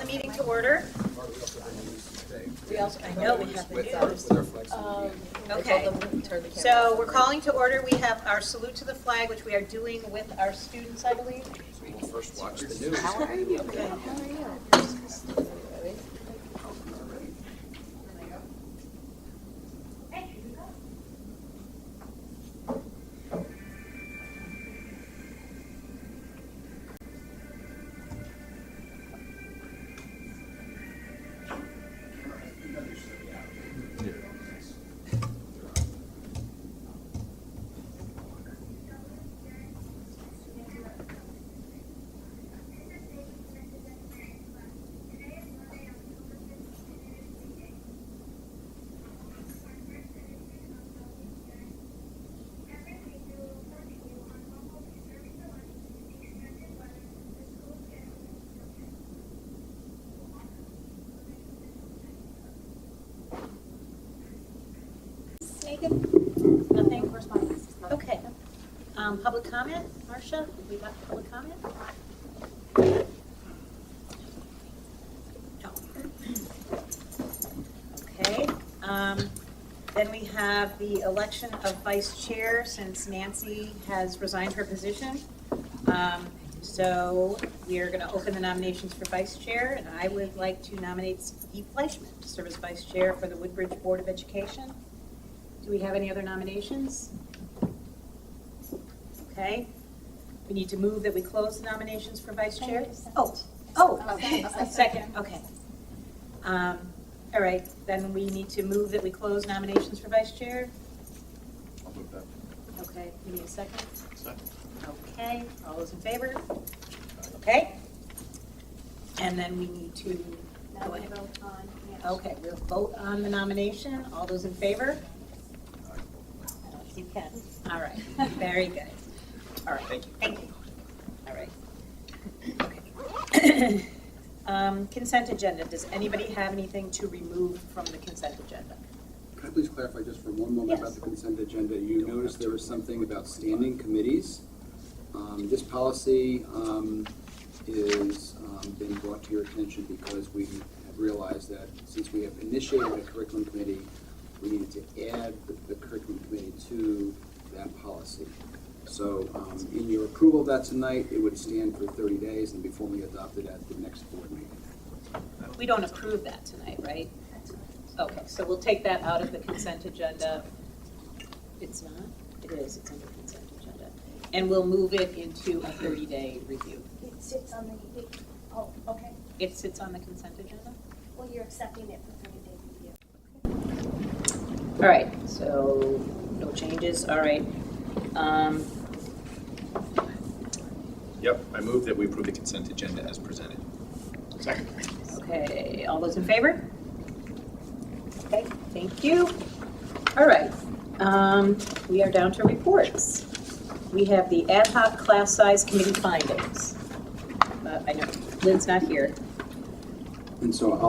meeting to order. We also, I know we have the news. Okay, so we're calling to order. We have our salute to the flag, which we are doing with our students, I believe. We'll first watch the news. How are you? Okay. How are you? Nothing? Okay. Public comment, Marcia? We got public comment? No. Okay. Then we have the election of vice chair, since Nancy has resigned her position. So we are going to open the nominations for vice chair, and I would like to nominate Steve Fleischman to serve as vice chair for the Woodbridge Board of Education. Do we have any other nominations? Okay. We need to move that we close the nominations for vice chair. A second. Okay. All right. Then we need to move that we close nominations for vice chair. I'll move that. Okay. We need a second. Second. Okay. All those in favor? Okay. And then we need to go ahead. Okay. We'll vote on the nomination. All those in favor? You can. All right. Very good. All right. Thank you. Thank you. All right. Okay. Consent agenda. Does anybody have anything to remove from the consent agenda? Can I please clarify just for one moment about the consent agenda? You noticed there was something about standing committees. This policy is been brought to your attention because we have realized that since we have initiated a curriculum committee, we needed to add the curriculum committee to that policy. So in your approval of that tonight, it would stand for 30 days and be formally adopted at the next board meeting. We don't approve that tonight, right? Okay, so we'll take that out of the consent agenda. It's not? It is. It's under consent agenda. And we'll move it into a 30-day review. It sits on the, oh, okay. It sits on the consent agenda? Well, you're accepting it for 30-day review. All right, so no changes. All right. Yep, I move that we approve the consent agenda as presented. Second. Okay, all those in favor? Okay, thank you. All right, we are down to reports. We have the ad hoc class size committee findings. I know Lynn's not here. And so I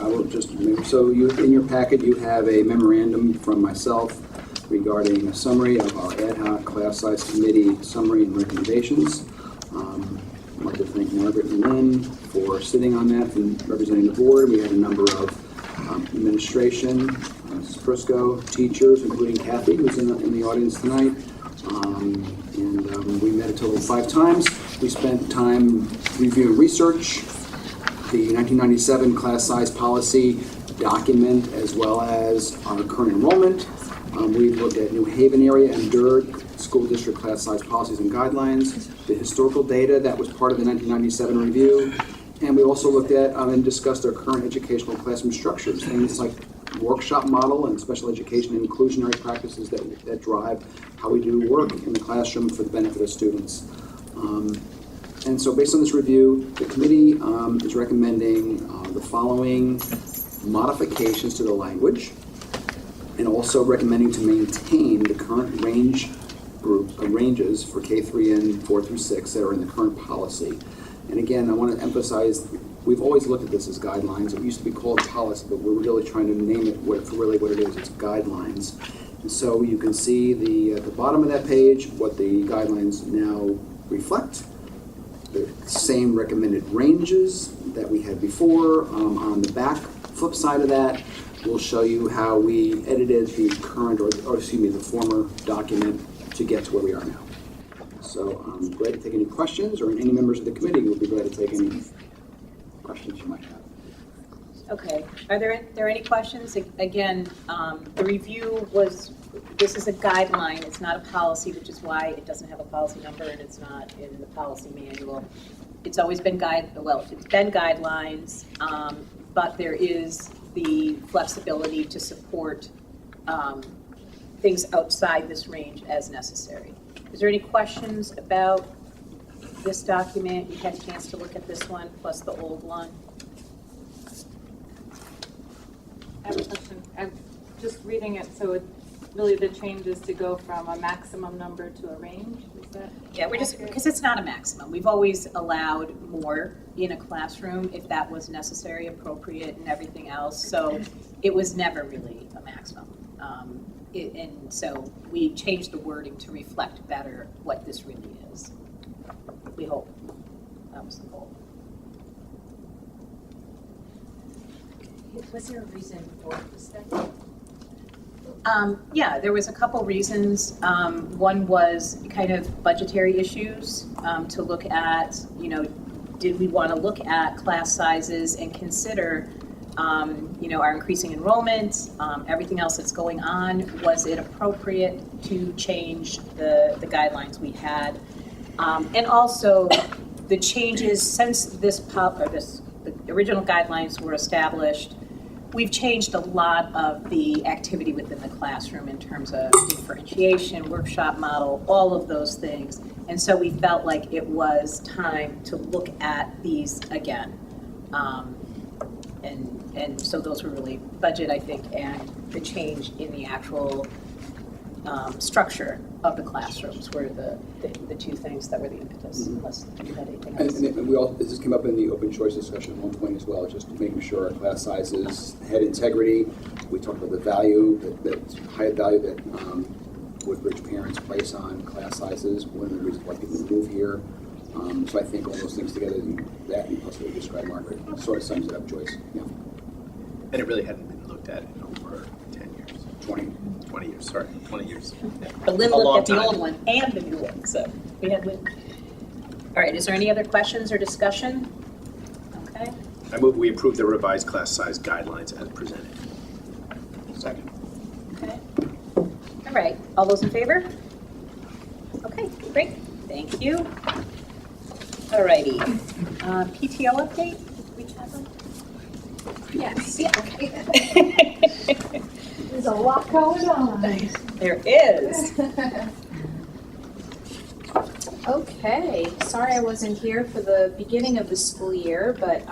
will just, so you, in your packet, you have a memorandum from myself regarding a summary of our ad hoc class size committee summary and recommendations. I'd like to thank Margaret and Lynn for sitting on that and representing the board. We had a number of administration, Mrs. Prisco, teachers, including Kathy, who's in the audience tonight. We met a total of 5 times. We spent time reviewing research, the 1997 class size policy document, as well as our current enrollment. We looked at New Haven area and Durg school district class size policies and guidelines, the historical data that was part of the 1997 review, and we also looked at and discussed our current educational classroom structures, things like workshop model and special education and inclusionary practices that drive how we do work in the classroom for the benefit of students. And so based on this review, the committee is recommending the following modifications to the language, and also recommending to maintain the current ranges for K3 and 4 through 6 that are in the current policy. And again, I want to emphasize, we've always looked at this as guidelines. It used to be called policy, but we're really trying to name it for really what it is. It's guidelines. And so you can see at the bottom of that page what the guidelines now reflect. The same recommended ranges that we had before. On the back flip side of that, we'll show you how we edited the current, or excuse me, the former document to get to where we are now. So I'm glad to take any questions, or any members of the committee will be glad to take any questions you might have. Okay, are there any questions? Again, the review was, this is a guideline, it's not a policy, which is why it doesn't have a policy number and it's not in the policy manual. It's always been it's been guidelines, but there is the flexibility to support things outside this range as necessary. Is there any questions about this document? You had a chance to look at this one, plus the old one? I have a question. I'm just reading it, so it really the change is to go from a maximum number to a range? Is that? Yeah, we're just, because it's not a maximum. We've always allowed more in a classroom if that was necessary, appropriate, and everything else. So it was never really a maximum. And so we changed the wording to reflect better what this really is. We hope. That was the goal. Was there a reason for the study? Yeah, there was a couple reasons. One was kind of budgetary issues, to look at, did we want to look at class sizes and consider, our increasing enrollment, everything else that's going on. Was it appropriate to change the guidelines we had? And also the changes since the original guidelines were established. We've changed a lot of the activity within the classroom in terms of differentiation, workshop model, all of those things. And so we felt like it was time to look at these again. And so those were really budget, I think, and the change in the actual structure of the classrooms were the two things that were the impetus, unless you had anything else. And we all, this came up in the open choice discussion at one point as well, just making sure our class sizes had integrity. We talked about the value, that high value that Woodbridge parents place on class sizes, one of the reasons why people move here. So I think all those things together, that and plus what you described, Margaret, sort of sums it up, Joyce. Yeah. And it really hadn't been looked at in over 10 years. 20 years, sorry, 20 years. But Lynn A long looked at the time. old one and the new one, so we had Lynn. All right, is there any other questions or discussion? Okay, I move we approve the revised class size guidelines as presented. Second. okay. All right, all those in favor? Okay, great, thank you. All righty, PTO update? Did we have them? Yes. Yeah, okay. There's a lot going on. There is. Okay, sorry I wasn't here for the beginning of the school year, but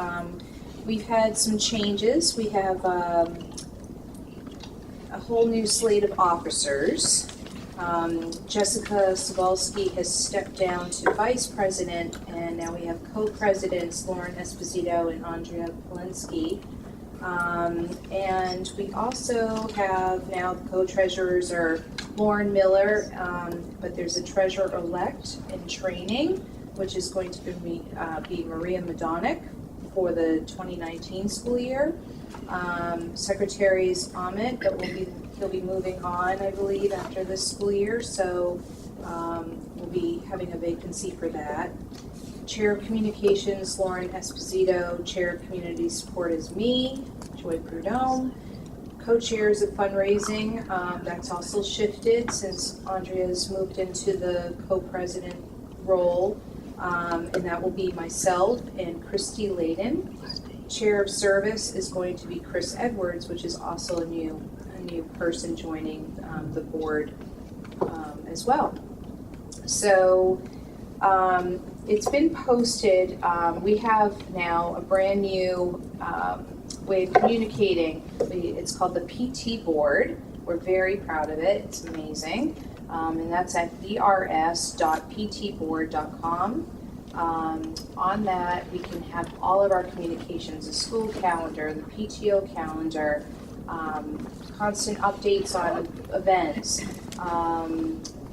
we've had some changes. We have a whole new slate of officers. Jessica Sobolski has stepped down to vice president, and now we have co-presidents Lauren Esposito and Andrea Polinsky. And we also have now the co-treasurers are Lauren Miller, but there's a treasurer-elect in training, which is going to be Maria Madonic for the 2019 school year. Secretary is Amit, but he'll be moving on, I believe, after this school year, so we'll be having a vacancy for that. Chair of Communications, Lauren Esposito. Chair of Community Support is me, Joy Prudhomme. Co-chairs of fundraising, that's also shifted since Andrea's moved into the co-president role, and that will be myself and Christy Layden. Chair of service is going to be Chris Edwards, which is also a new person joining the board as well. So it's been posted. We have now a brand new way of communicating. It's called the PT board. We're very proud of it. It's amazing. And that's at ers.ptboard.com. On that, we can have all of our communications, the school calendar, the PTO calendar, constant updates on events.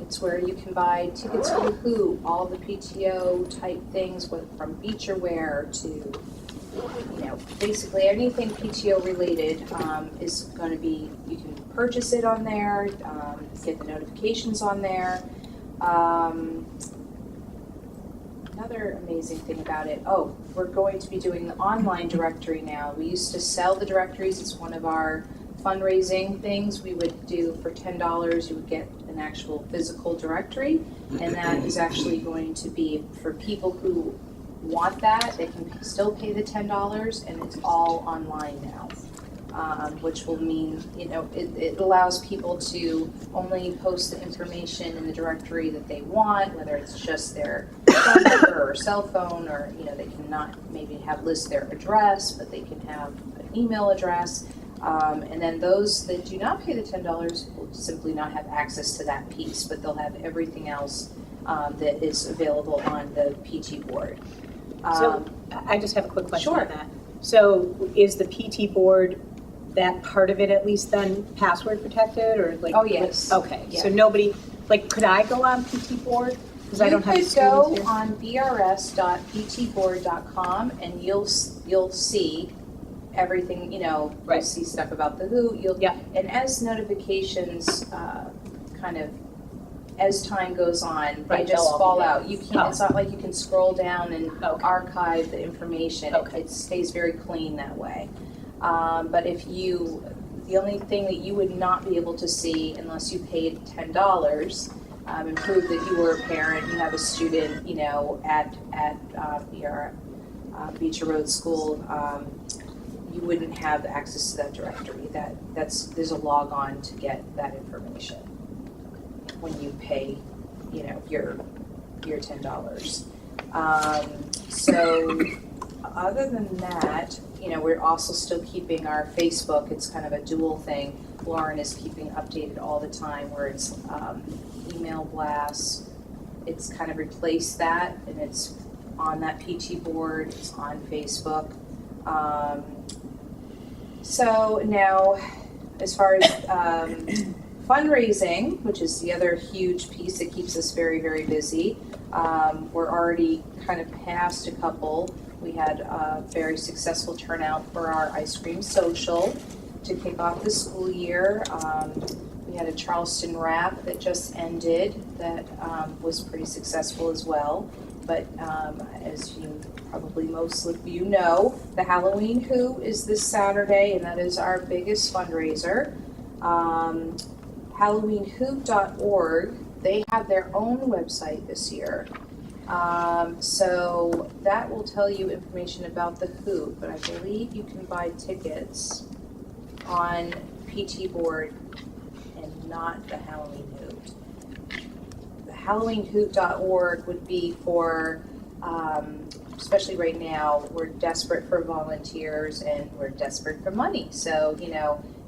It's where you can buy tickets for the Who, all the PTO type things, from beacher wear to, basically anything PTO related is going to be, you can purchase it on there, get the notifications on there. Another amazing thing about it, we're going to be doing the online directory now. We used to sell the directories. It's one of our fundraising things. We would do for $10, you would get an actual physical directory, and that is actually going to be for people who want that. They can still pay the $10, and it's all online now. Which will mean, it allows people to only post the information in the directory that they want, whether it's just their phone number or cell phone, or, they cannot maybe list their address, but they can have an email address. And then those that do not pay the $10 will simply not have access to that piece, but they'll have everything else that is available on the PT board. So I just have a quick question Sure. on that. So is the PT board, that part of it at least then password protected, or like? Oh, yes. Okay, so Yeah. nobody, could I go on PT board? Because I don't have You could students go here. on brs.ptboard.com and you'll see everything, you'll Right. see stuff about the Who. Yeah. And as notifications as time goes on, they Right, they'll just all be fall there. out. You can't. It's not like you can scroll down and Okay. archive the information. Okay. It stays very clean that way. But the only thing that you would not be able to see unless you paid $10 and prove that you were a parent, you have a student, at your Beecher Road School, you wouldn't have access to that directory. There's a log on to get that information when you pay, your $10. So other than that, we're also still keeping our Facebook. It's kind of a dual thing. Lauren is keeping updated all the time, where it's email blasts. It's kind of replaced that, and it's on that PT board. It's on Facebook. So now, as far as fundraising, which is the other huge piece that keeps us very, very busy, we're already kind of past a couple. We had a very successful turnout for our ice cream social to kick off the school year. We had a Charleston wrap that just ended that was pretty successful as well. But as you probably most of you know, the Halloween Who is this Saturday, and that is our biggest fundraiser. HalloweenWho.org, they have their own website this year. So that will tell you information about the Who, but I believe you can buy tickets on PT board and not the Halloween Hoot. The HalloweenWho.org would be for, especially right now, we're desperate for volunteers and we're desperate for money. So,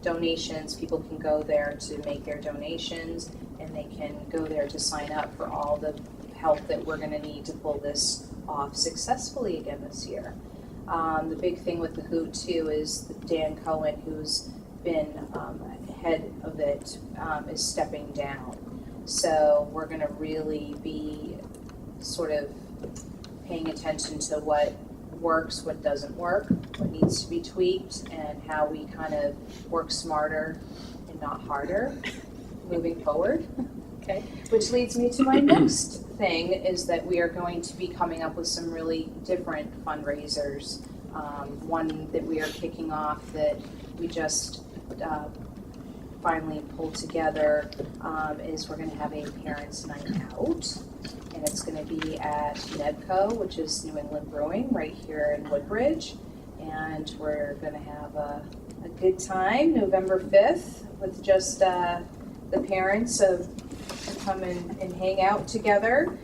donations, people can go there to make their donations, and they can go there to sign up for all the help that we're going to need to pull this off successfully again this year. The big thing with the Who too is that Dan Cohen, who's been head of it, is stepping down. So we're going to really be sort of paying attention to what works, what doesn't work, what needs to be tweaked, and how we kind of work smarter and not harder moving forward. Okay. Which leads me to my next thing, is that we are going to be coming up with some really different fundraisers. One that we are kicking off that we just finally pulled together is we're going to have a parents' night out, and it's going to be at NEDCO, which is New England Brewing, right here in Woodbridge, and we're going to have a good time November 5th with just the parents of come and hang out together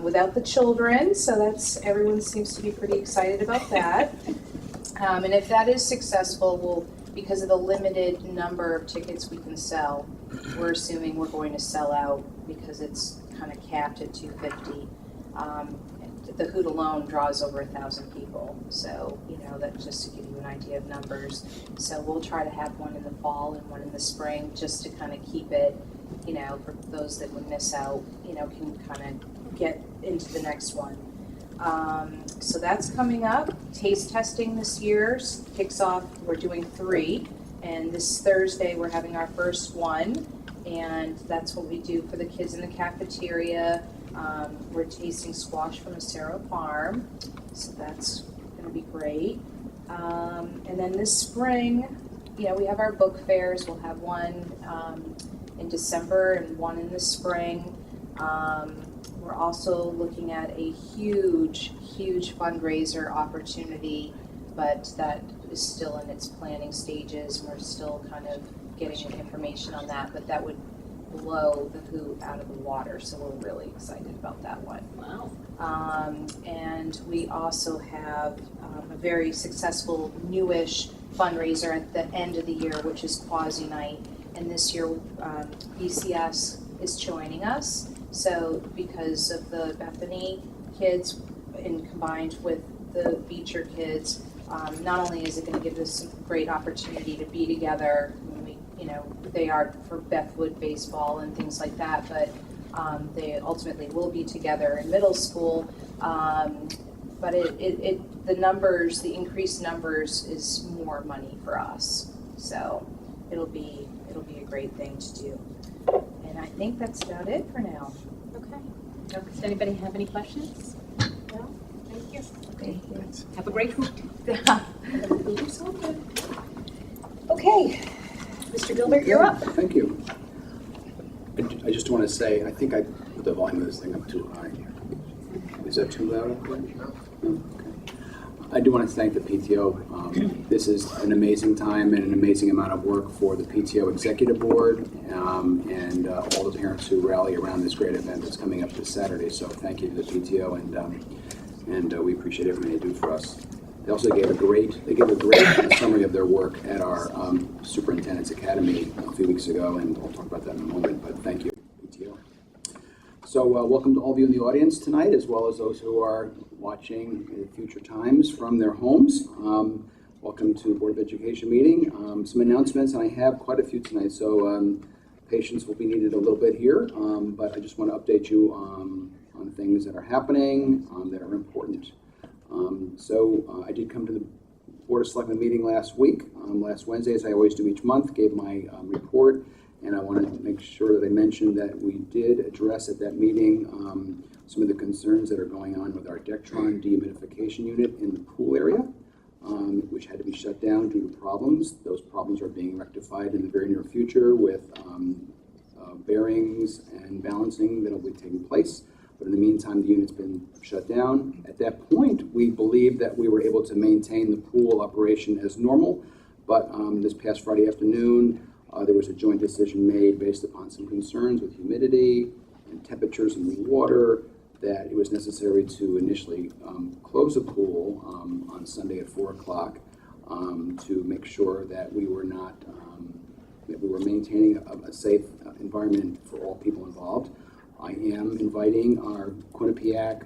without the children, so everyone seems to be pretty excited about that. And if that is successful, because of the limited number of tickets we can sell, we're assuming we're going to sell out because it's kind of capped at 250. the hoot alone draws over 1,000 people. So, that's just to give you an idea of numbers. So we'll try to have one in the fall and one in the spring, just to kind of keep it, for those that would miss out, can kind of get into the next one. So that's coming up. Taste testing this year kicks off, we're doing 3, and this Thursday we're having our first one, and that's what we do for the kids in the cafeteria. We're tasting squash from a Cerro farm, so that's going to be great. And then this spring, we have our book fairs. We'll have one in December and one in the spring. We're also looking at a huge fundraiser opportunity, but that is still in its planning stages, and we're still kind of getting information on that, but that would blow the hoot out of the water, so we're really excited about that one. Wow. And we also have a very successful newish fundraiser at the end of the year, which is Quasi Night, and this year BCS is joining us. So because of the Bethany kids and combined with the Beecher kids, not only is it going to give us a great opportunity to be together when we, they are for Bethwood baseball and things like that, but they ultimately will be together in middle school. But the increased numbers is more money for us. So it'll be a great thing to do. And I think that's about it for now. Okay. Does anybody have any questions? No? Thank you. Okay. Thanks. Have a great hoot. Okay. Mr. Gilbert, you're up. Thank you. I just want to say, I think I put the volume of this thing up too high. Is that too loud up there? No. Okay. I do want to thank the PTO. This is an amazing time and an amazing amount of work for the PTO Executive Board and all the parents who rally around this great event that's coming up this Saturday. So thank you to the PTO, and we appreciate everything they do for us. They also gave a great summary of their work at our Superintendent's Academy a few weeks ago, and I'll talk about that in a moment, but thank you, PTO. So welcome to all of you in the audience tonight, as well as those who are watching at future times from their homes. Welcome to Board of Education meeting. Some announcements, and I have quite a few tonight, so patience will be needed a little bit here, but I just want to update you on things that are happening that are important. So I did come to the Board of Selectmen meeting last week, last Wednesday, as I always do each month, gave my report, and I wanted to make sure that I mentioned that we did address at that meeting some of the concerns that are going on with our Dectron dehumidification unit in the pool area, which had to be shut down due to problems. Those problems are being rectified in the very near future with bearings and balancing that will be taking place. But in the meantime, the unit's been shut down. At that point, we believed that we were able to maintain the pool operation as normal. But this past Friday afternoon, there was a joint decision made based upon some concerns with humidity and temperatures in the water that it was necessary to initially close the pool on Sunday at 4 o'clock to make sure that we were not, that we were maintaining a safe environment for all people involved. I am inviting our Quinnipiac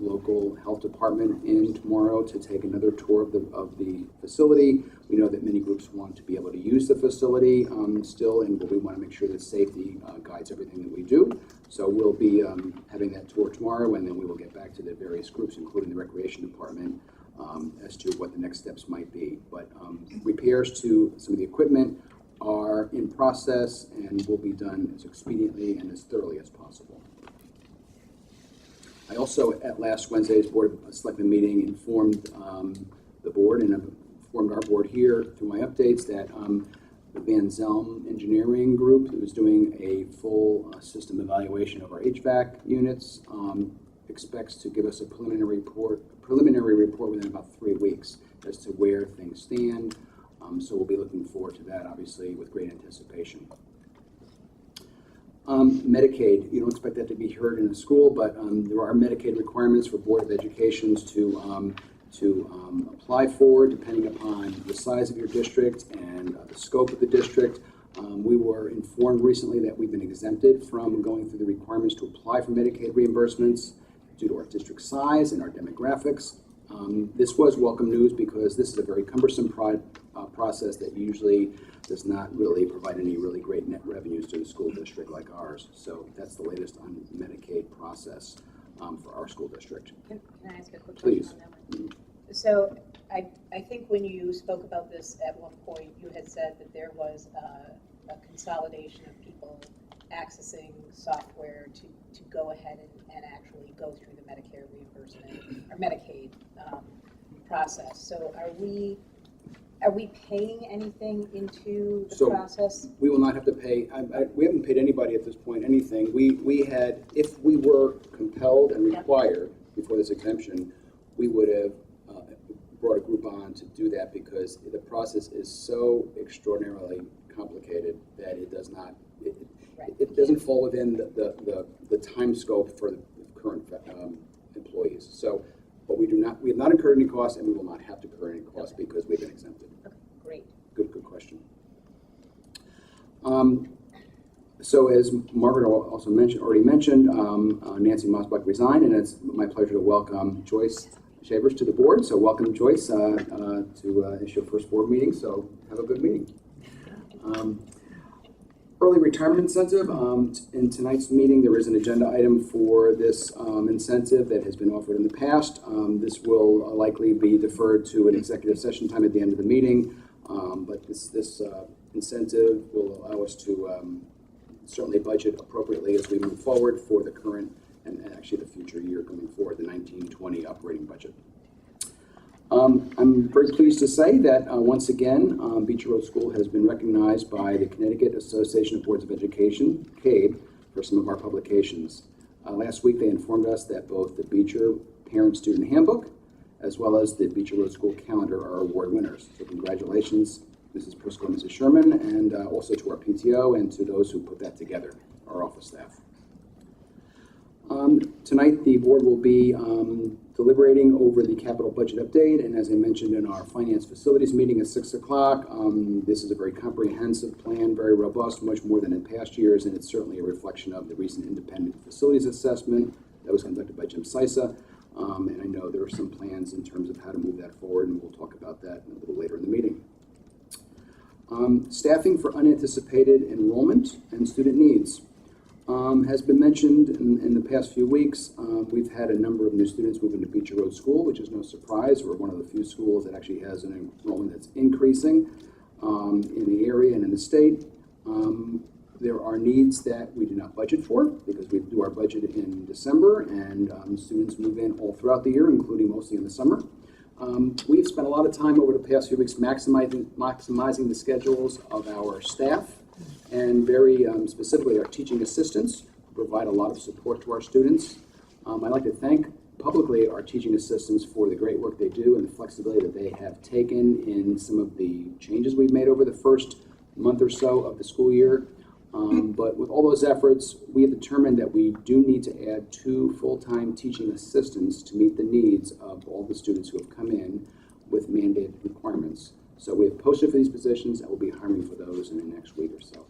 local health department in tomorrow to take another tour of the facility. We know that many groups want to be able to use the facility still, and we want to make sure that safety guides everything that we do. So we'll be having that tour tomorrow, and then we will get back to the various groups, including the recreation department, as to what the next steps might be. But repairs to some of the equipment are in process and will be done as expediently and as thoroughly as possible. I also, at last Wednesday's Board of Selectmen meeting, informed the board and informed our board here through my updates that the Van Zelm Engineering Group, who is doing a full system evaluation of our HVAC units, expects to give us a preliminary report within about 3 weeks as to where things stand. So we'll be looking forward to that, obviously, with great anticipation. Medicaid, you don't expect that to be heard in a school, but there are Medicaid requirements for Board of Educations to apply for, depending upon the size of your district and the scope of the district. We were informed recently that we've been exempted from going through the requirements to apply for Medicaid reimbursements, due to our district size and our demographics. This was welcome news because this is a very cumbersome process that usually does not really provide any really great net revenues to the school district like ours. So that's the latest on Medicaid process for our school district. Can I ask a quick Please. question on that one? So I think when you spoke about this at one point, you had said that there was a consolidation of people accessing software to go ahead and actually go through the Medicare reimbursement or Medicaid process. So are we paying anything into the process? We will not have to pay. We haven't paid anybody at this point anything. We had, if we were compelled and required before this exemption, we would have brought a group on to do that because the process is so extraordinarily complicated that it does not. It doesn't fall within the time scope for the current employees. So, but we have not incurred any costs, and we will not have to incur any costs because we've been exempted. Okay, great. Good question. So as Margaret also already mentioned, Nancy Mosbach resigned, and it's my pleasure to welcome Joyce Shavers to the board. So welcome, Joyce, to it's your first board meeting. So have a good meeting. Early retirement incentive. In tonight's meeting, there is an agenda item for this incentive that has been offered in the past. This will likely be deferred to an executive session time at the end of the meeting, but this incentive will allow us to certainly budget appropriately as we move forward for the current and actually the future year going forward, the 1920 operating budget. I'm very pleased to say that once again, Beecher Road School has been recognized by the Connecticut Association of Boards of Education, CABE, for some of our publications. Last week they informed us that both the Beecher Parent-Student Handbook as well as the Beecher Road School Calendar are award winners. So congratulations, Mrs. Prisco and Mrs. Sherman, and also to our PTO and to those who put that together, our office staff. Tonight the board will be deliberating over the capital budget update, and as I mentioned in our finance facilities meeting at 6 o'clock, this is a very comprehensive plan, very robust, much more than in past years, and it's certainly a reflection of the recent independent facilities assessment that was conducted by Jim Sisa, and I know there are some plans in terms of how to move that forward, and we'll talk about that a little later in the meeting. Staffing for unanticipated enrollment and student needs. Has been mentioned in the past few weeks. We've had a number of new students move into Beecher Road School, which is no surprise. We're one of the few schools that actually has an enrollment that's increasing in the area and in the state. There are needs that we do not budget for because we do our budget in December, and students move in all throughout the year, including mostly in the summer. We've spent a lot of time over the past few weeks maximizing the schedules of our staff, and very specifically our teaching assistants who provide a lot of support to our students. I'd like to thank publicly our teaching assistants for the great work they do and the flexibility that they have taken in some of the changes we've made over the first month or so of the school year. But with all those efforts, we have determined that we do need to add 2 full-time teaching assistants to meet the needs of all the students who have come in with mandated requirements. So we have posted for these positions, and we'll be hiring for those in the next week or so.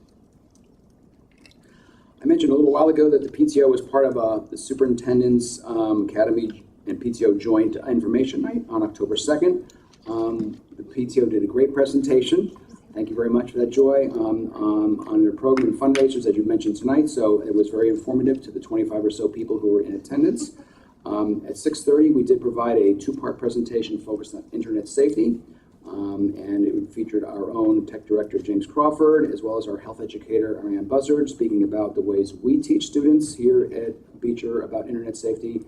I mentioned a little while ago that the PTO was part of the Superintendent's Academy and PTO joint information night on October 2nd. The PTO did a great presentation. Thank you very much for that, Joy, on their program and fundraisers, as you mentioned tonight. So it was very informative to the 25 or so people who were in attendance. At 6:30, we did provide a 2-part presentation focused on internet safety. And it featured our own tech director, James Crawford, as well as our health educator, Ariane Buzzard, speaking about the ways we teach students here at Beecher about internet safety.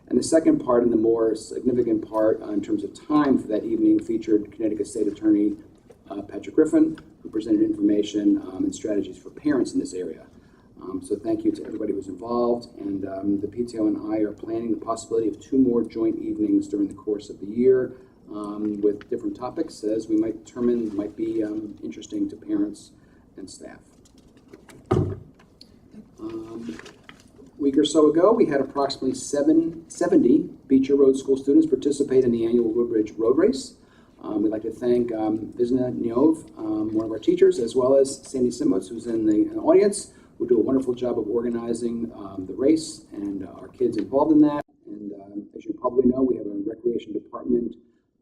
And the second part, and the more significant part in terms of time for that evening, featured Connecticut State Attorney Patrick Griffin, who presented information and strategies for parents in this area. So thank you to everybody who was involved. And the PTO and I are planning the possibility of 2 more joint evenings during the course of the year, with different topics as we might determine might be interesting to parents and staff. A week or so ago, we had approximately 70 Beecher Road School students participate in the annual Woodbridge Road Race. We'd like to thank Vizna Nyov, one of our teachers, as well as Sandy Simos, who's in the audience, who do a wonderful job of organizing the race, and our kids involved in that. And as you probably know, we have a recreation department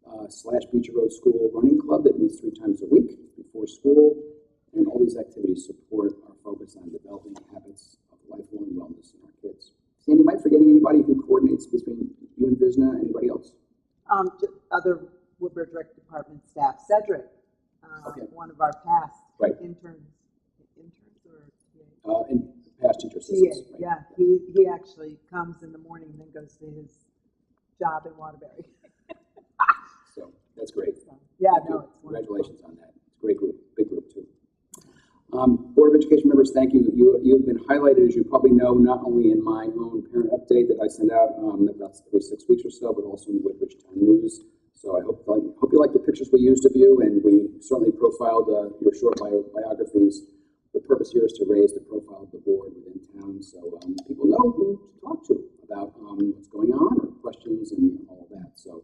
/ Beecher Road School running club that meets 3 times a week before school. And all these activities support our focus on developing habits of lifelong wellness in our kids. Sandy, am I forgetting anybody who coordinates between you and Visna? Anybody else? Other Woodbridge Rec Department staff, Cedric, Okay. one of our past Right. interns And past teacher or assistants. TA. Right? Yeah, he actually comes in the morning and then goes to his job in Waterbury. So that's great. So, yeah, Thank no, you. it's wonderful. Congratulations on that. It's a great group, big group too. Board of Education members, thank you. You've been highlighted, as you probably know, not only in my own parent update that I send out about every 6 weeks or so, but also in the Woodbridge Town News. So I hope you like the pictures we used of you, and we certainly profiled your short biographies. The purpose here is to raise the profile of the board within town, so people know who to talk to about what's going on or questions and all of that. So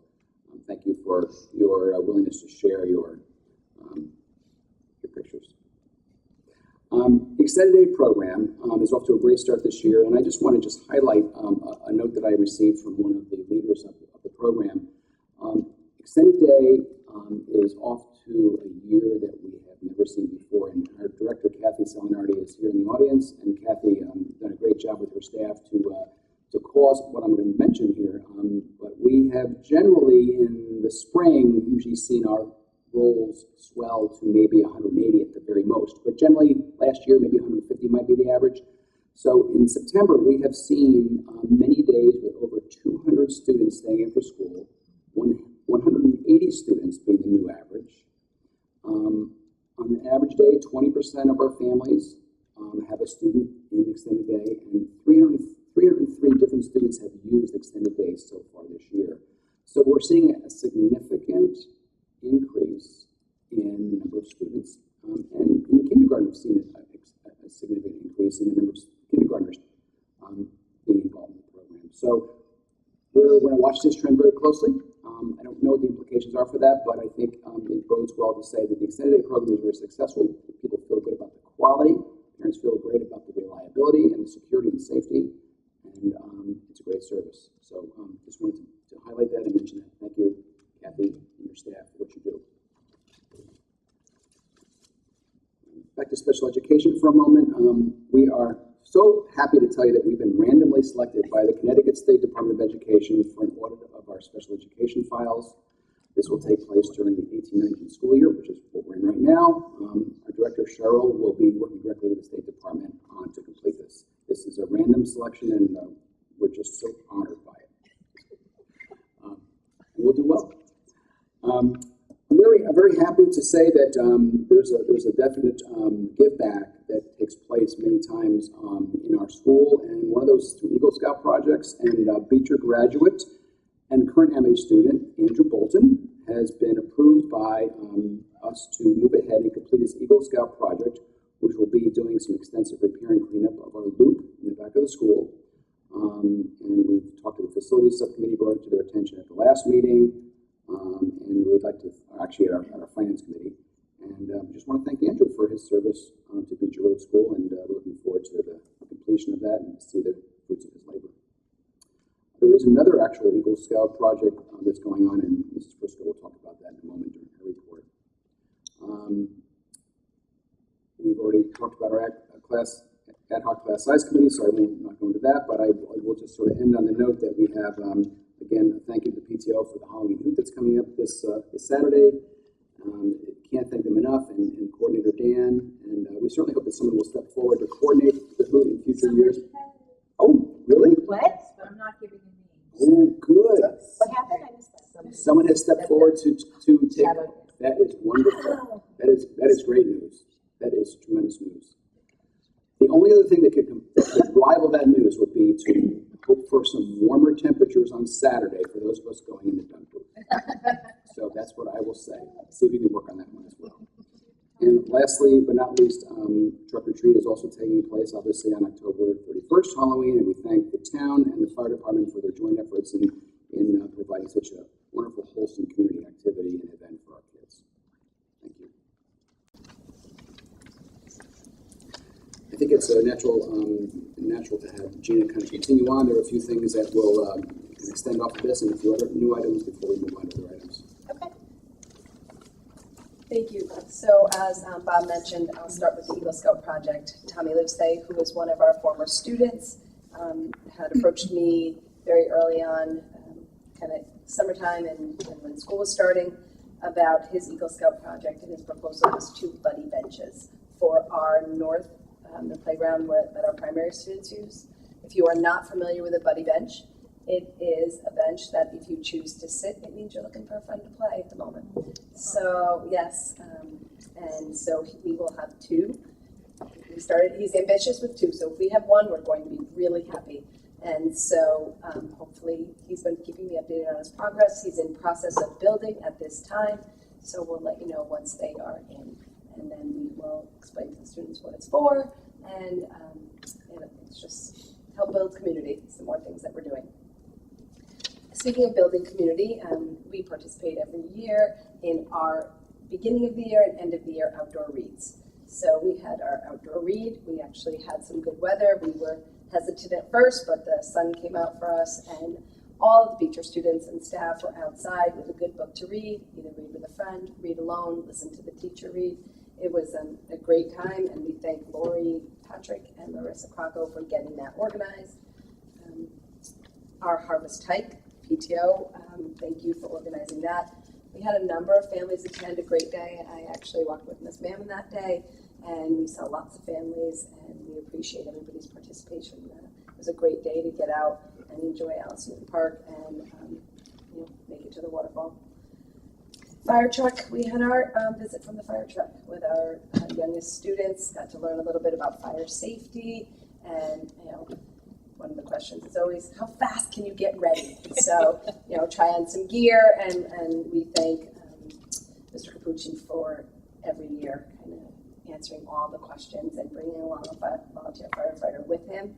thank you for your willingness to share your pictures. Extended Day program is off to a great start this year, and I just want to highlight a note that I received from one of the leaders of the program. Extended Day is off to a year that we have never seen before, and our director, Kathy Salinardi, is here in the audience, and Kathy done a great job with her staff to cause what I'm going to mention here. But we have generally, in the spring, usually seen our roles swell to maybe 180 at the very most, but generally last year maybe 150 might be the average. So in September we have seen many days with over 200 students staying after school, 180 students being the new average. On the average day, 20% of our families have a student in extended day, and 303 different students have used extended days so far this year. So we're seeing a significant increase in the number of students, and in kindergarten we've seen a significant increase in the number of kindergartners being involved in the program. So we're going to watch this trend very closely. I don't know what the implications are for that, but I think it bodes well to say that the extended day program is very successful. People feel good about the quality, parents feel great about the reliability and the security and safety, and it's a great service. So just wanted to highlight that and mention that. Thank you, Kathy, and your staff for what you do. Back to special education for a moment. We are so happy to tell you that we've been randomly selected by the Connecticut State Department of Education for an audit of our special education files. This will take place during the 18-19 school year, which is what we're in right now. Our director, Cheryl, will be working directly with the State Department to complete this. This is a random selection, and we're just so honored by it. We'll do well. I'm very happy to say that there's a definite give back that takes place many times in our school, and one of those is through Eagle Scout projects. And Beecher graduate and current MA student Andrew Bolton has been approved by us to move ahead and complete his Eagle Scout project, which will be doing some extensive repair and cleanup of our loop in the back of the school. And we've talked to the facilities subcommittee, brought it to their attention at the last meeting. And we'd like to, actually at our finance committee, and just want to thank Andrew for his service to Beecher Road School, and we're looking forward to the completion of that and to see the fruits of his labor. There is another actual Eagle Scout project that's going on, and Mrs. Briscoe will talk about that in a moment during her report. We've already talked about our ad hoc class size committee, so I won't not go into that, but I will just sort of end on the note that we have, again, thank you to the PTO for the Halloween hoot that's coming up this Saturday. Can't thank them enough, and Coordinator Dan, and we certainly hope that someone will step forward to coordinate the hoot in future years. Oh, really? What? But I'm not giving you names. Oh, good. What happened? I missed that. Someone has stepped forward to take. That is wonderful. That is great news. That is tremendous news. The only other thing that could rival that news would be to hope for some warmer temperatures on Saturday for those of us going in the dunk booth. So that's what I will say. See if we can work on that one as well. And lastly, but not least, Truck or Treat is also taking place, obviously, on October 31st, Halloween, and we thank the town and the fire department for their joint efforts in providing such a wonderful, wholesome community activity and event for our kids. Thank you. I think it's natural to have Gina kind of continue on. There are a few things that will extend off of this and a few other new items before we move on to other items. Okay. Thank you. So as Bob mentioned, I'll start with the Eagle Scout project. Tommy Livesay, who was one of our former students, had approached me very early on, kind of summertime and when school was starting, about his Eagle Scout project, and his proposal was 2 buddy benches for our north, the playground that our primary students use. If you are not familiar with a buddy bench, it is a bench that if you choose to sit, it means you're looking for a friend to play at the moment. So yes, and so we will have 2. He's ambitious with 2, so if we have 1, we're going to be really happy. And so hopefully he's been keeping me updated on his progress. He's in process of building at this time, so we'll let you know once they are in. And then we will explain to the students what it's for, and it's just help build community. It's the more things that we're doing. Speaking of building community, we participate every year in our beginning of the year and end of the year outdoor reads. So we had our outdoor read. We actually had some good weather. We were hesitant at first, but the sun came out for us, and all of the Beecher students and staff were outside with a good book to read, either read with a friend, read alone, listen to the teacher read. It was a great time, and we thank Lori Patrick and Larissa Crocco for getting that organized. Our Harvest Hike, PTO, thank you for organizing that. We had a number of families attend, a great day. I actually walked with Miss Mammon that day, and we saw lots of families, and we appreciate everybody's participation. It was a great day to get out and enjoy Alice Newton Park and make it to the waterfall. Fire truck, we had our visit from the fire truck with our youngest students, got to learn a little bit about fire safety, and one of the questions is always, how fast can you get ready? So, try on some gear, and we thank Mr. Capucci for every year kind of answering all the questions and bringing along a volunteer firefighter with him.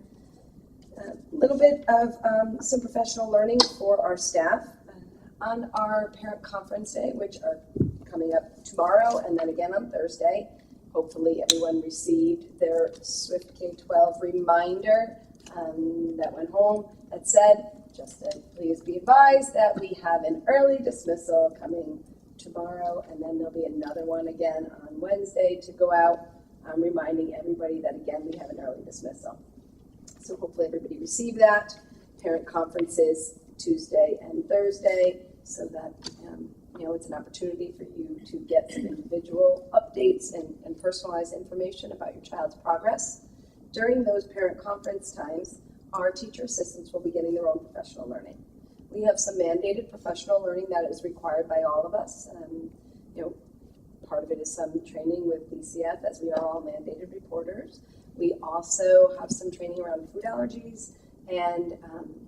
A little bit of some professional learning for our staff. On our parent conference day, which are coming up tomorrow and then again on Thursday, hopefully everyone received their Swift K-12 reminder that went home that said, just to please be advised that we have an early dismissal coming tomorrow, and then there'll be another one again on Wednesday to go out, reminding everybody that again we have an early dismissal. So hopefully everybody received that. Parent conferences Tuesday and Thursday, so that it's an opportunity for you to get some individual updates and personalized information about your child's progress. During those parent conference times, our teacher assistants will be getting their own professional learning. We have some mandated professional learning that is required by all of us. Part of it is some training with BCF, as we are all mandated reporters. We also have some training around food allergies and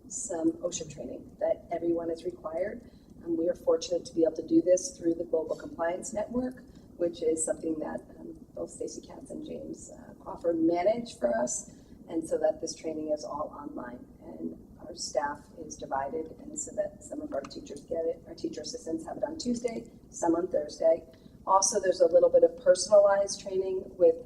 some OSHA training that everyone is required. We are fortunate to be able to do this through the Global Compliance Network, which is something that both Stacey Katz and James Crawford manage for us, and so that this training is all online. And our staff is divided, and so that some of our teachers get it. Our teacher assistants have it on Tuesday, some on Thursday. Also, there's a little bit of personalized training with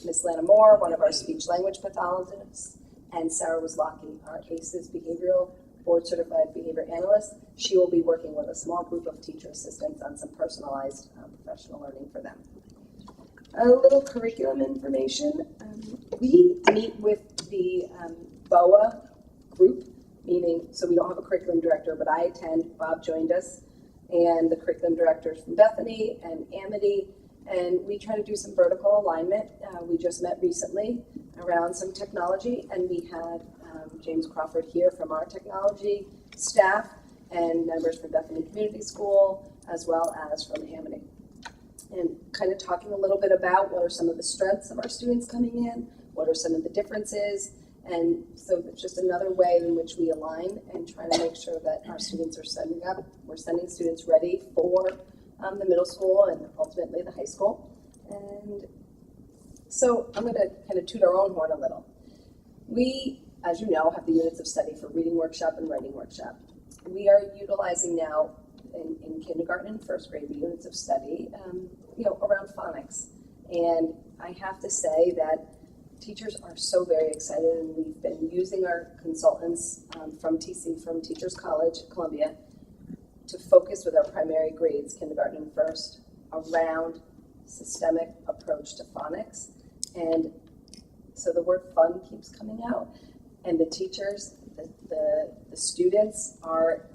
Ms. Lana Moore, one of our speech language pathologists, and Sarah Wozlacki, our ACEs behavioral board certified behavior analyst. She will be working with a small group of teacher assistants on some personalized professional learning for them. A little curriculum information. We meet with the BOA group, meaning, so we don't have a curriculum director, but I attend. Bob joined us, and the curriculum directors from Bethany and Amity, and we try to do some vertical alignment. We just met recently around some technology, and we had James Crawford here from our technology staff and members from Bethany Community School, as well as from Amity. And kind of talking a little bit about what are some of the strengths of our students coming in, what are some of the differences, and so it's just another way in which we align and try to make sure that our students are setting up. We're sending students ready for the middle school and ultimately the high school. And so I'm going to kind of toot our own horn a little. We, as you know, have the units of study for reading workshop and writing workshop. We are utilizing now in kindergarten and first grade the units of study, around phonics. And I have to say that teachers are so very excited, and we've been using our consultants from Teachers College, Columbia, to focus with our primary grades, kindergarten and first, around systemic approach to phonics. And so the word fun keeps coming out, and the teachers, the students are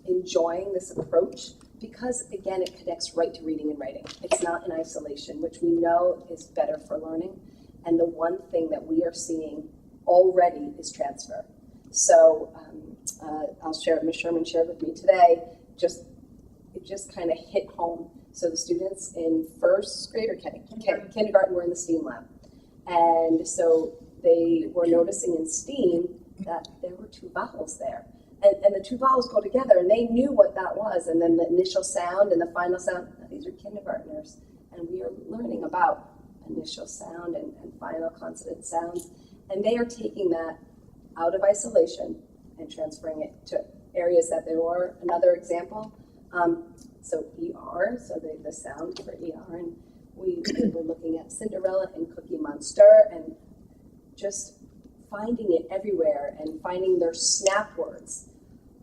enjoying this approach because, again, it connects right to reading and writing. It's not in isolation, which we know is better for learning. And the one thing that we are seeing already is transfer. So I'll share what Ms. Sherman shared with me today. It just kind of hit home. So the students in first grade or kindergarten were in the STEAM lab. And so they were noticing in STEAM that there were two vowels there. And the two vowels go together, and they knew what that was. And then the initial sound and the final sound, these are kindergartners. And we are learning about initial sound and final consonant sounds. And they are taking that out of isolation and transferring it to areas that there were. Another example, so ER, so the sound for ER, and we were looking at Cinderella and Cookie Monster and just finding it everywhere and finding their snap words.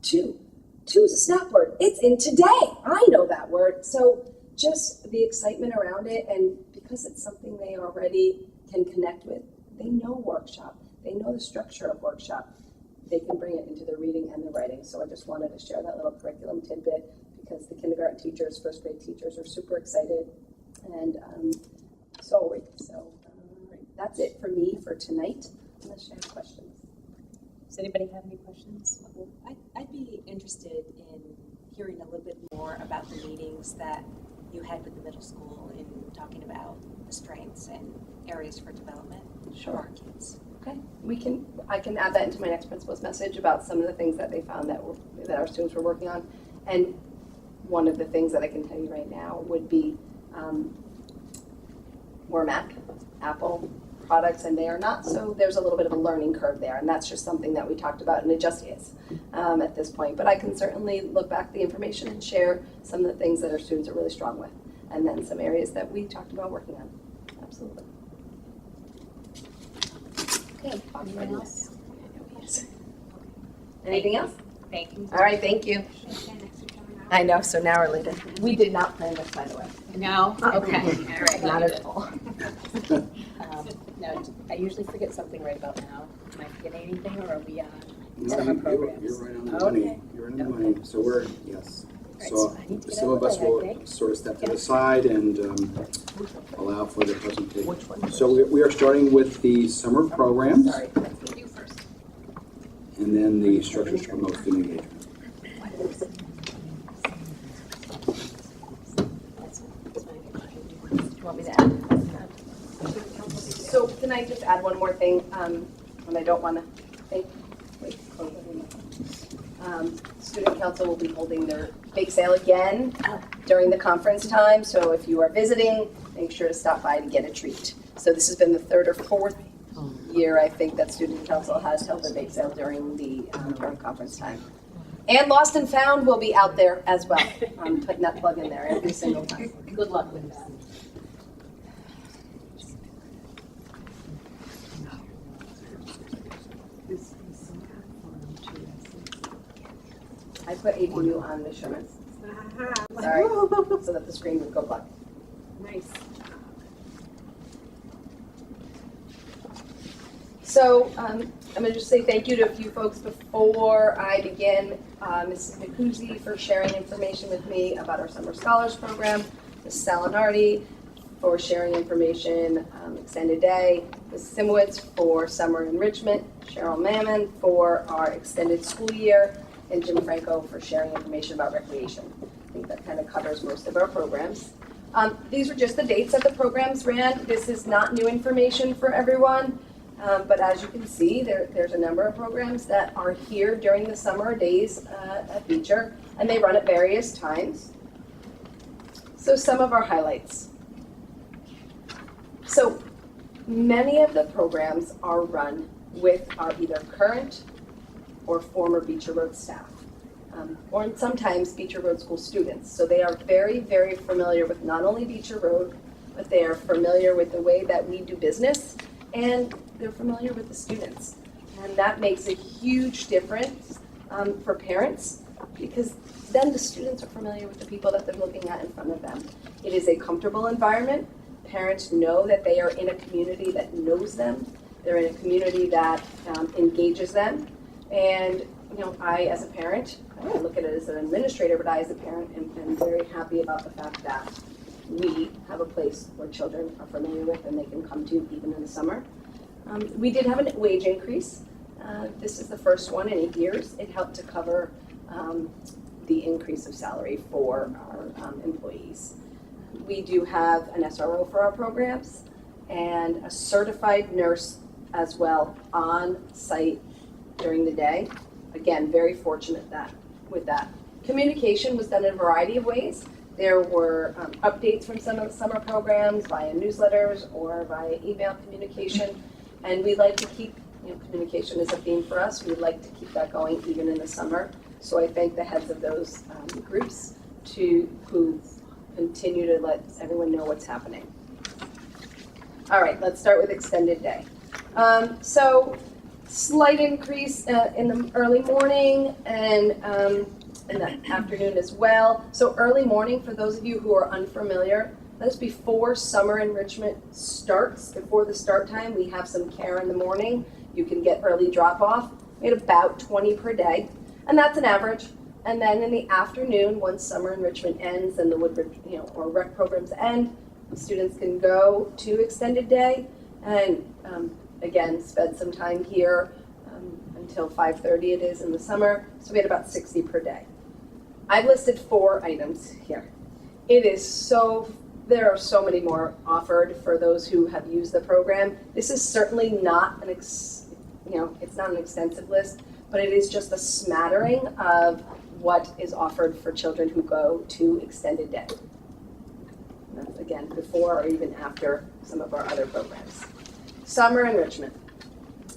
Two is a snap word. It's in today. I know that word. So just the excitement around it, and because it's something they already can connect with, they know workshop. They know the structure of workshop. They can bring it into the reading and the writing. So I just wanted to share that little curriculum tidbit because the kindergarten teachers, first grade teachers are super excited, and so are we. So that's it for me for tonight, unless you have questions. Does anybody have any questions? I'd be interested in hearing a little bit more about the meetings that you had with the middle school in talking about the strengths and areas for development for our kids. Okay, I can add that into my next principal's message about some of the things that they found that our students were working on. And one of the things that I can tell you right now would be we're Mac, Apple products, and they are not. So there's a little bit of a learning curve there, and that's just something that we talked about, and it just is at this point. But I can certainly look back the information and share some of the things that our students are really strong with, and then some areas that we talked about working on. Absolutely. Okay. Anyone else? Anything else? Thank you. All right, thank you. I know, so now we're later. We did not plan this, by the way. No? Okay, all right. Not at all. No, I usually forget something right about now. Am I forgetting anything, or are we on No, summer programs? you're right on the money. Okay. You're on the money. So we're, yes. Right, So so I need to get some out of of us the way, I will think. sort of step to the side and allow for the presentation. So we are starting with the summer programs Sorry, You first. and then the structures to promote student engagement. do you want me to add? So can I just add one more thing? And I don't want to Student Council will be holding their bake sale again during the conference time. So if you are visiting, make sure to stop by to get a treat. So this has been the third or fourth year, I think, that Student Council has held their bake sale during the during conference time. And Lost and Found will be out there as well. I'm putting that plug in there every single time. Good luck with that. I put APU on the Sherman. Sorry, so that the screen would go black. Nice. So I'm going to just say thank you to a few folks before I begin. Ms. Nicuzzi for sharing information with me about our Summer Scholars Program, Ms. Salinardi for sharing information, extended day, Ms. Simowitz for Summer Enrichment, Cheryl Mammon for our extended school year, and Jim Franco for sharing information about recreation. I think that kind of covers most of our programs. These are just the dates that the programs ran. This is not new information for everyone, but as you can see, there's a number of programs that are here during the summer days at Beecher, and they run at various times. So some of our highlights. So many of the programs are run with our either current or former Beecher Road staff, or sometimes Beecher Road School students. So they are very, very familiar with not only Beecher Road, but they are familiar with the way that we do business and they're familiar with the students. And that makes a huge difference for parents, because then the students are familiar with the people that they're looking at in front of them. It is a comfortable environment. Parents know that they are in a community that knows them. They're in a community that engages them. And I, as a parent, I look at it as an administrator, but I, as a parent, am very happy about the fact that we have a place where children are familiar with and they can come to even in the summer. We did have a wage increase. This is the first one in 8 years. It helped to cover the increase of salary for our employees. We do have an SRO for our programs and a certified nurse as well on site during the day. Again, very fortunate with that. Communication was done in a variety of ways. There were updates from some of the summer programs via newsletters or via email communication. And we like to keep, communication is a theme for us. We like to keep that going even in the summer. So I thank the heads of those groups who continue to let everyone know what's happening. All right, let's start with extended day. So slight increase in the early morning and in the afternoon as well. So early morning, for those of you who are unfamiliar, that's before summer enrichment starts. Before the start time, we have some care in the morning. You can get early drop off. We had about 20 per day, and that's an average. And then in the afternoon, once summer enrichment ends and the Woodbridge, or rec programs end, students can go to extended day and again, spend some time here until 5:30 it is in the summer. So we had about 60 per day. I've listed 4 items here. There are so many more offered for those who have used the program. This is certainly not it's not an extensive list, but it is just a smattering of what is offered for children who go to extended day. And that's, again, before or even after some of our other programs. Summer enrichment.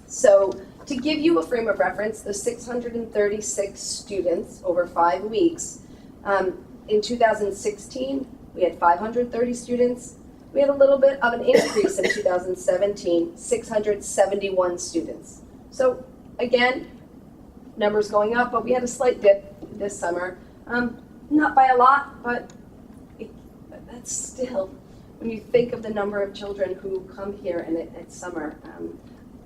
So to give you a frame of reference, the 636 students over 5 weeks, in 2016, we had 530 students. We had a little bit of an increase in 2017, 671 students. So again, numbers going up, but we had a slight dip this summer. Not by a lot, but that's still, when you think of the number of children who come here and it's summer,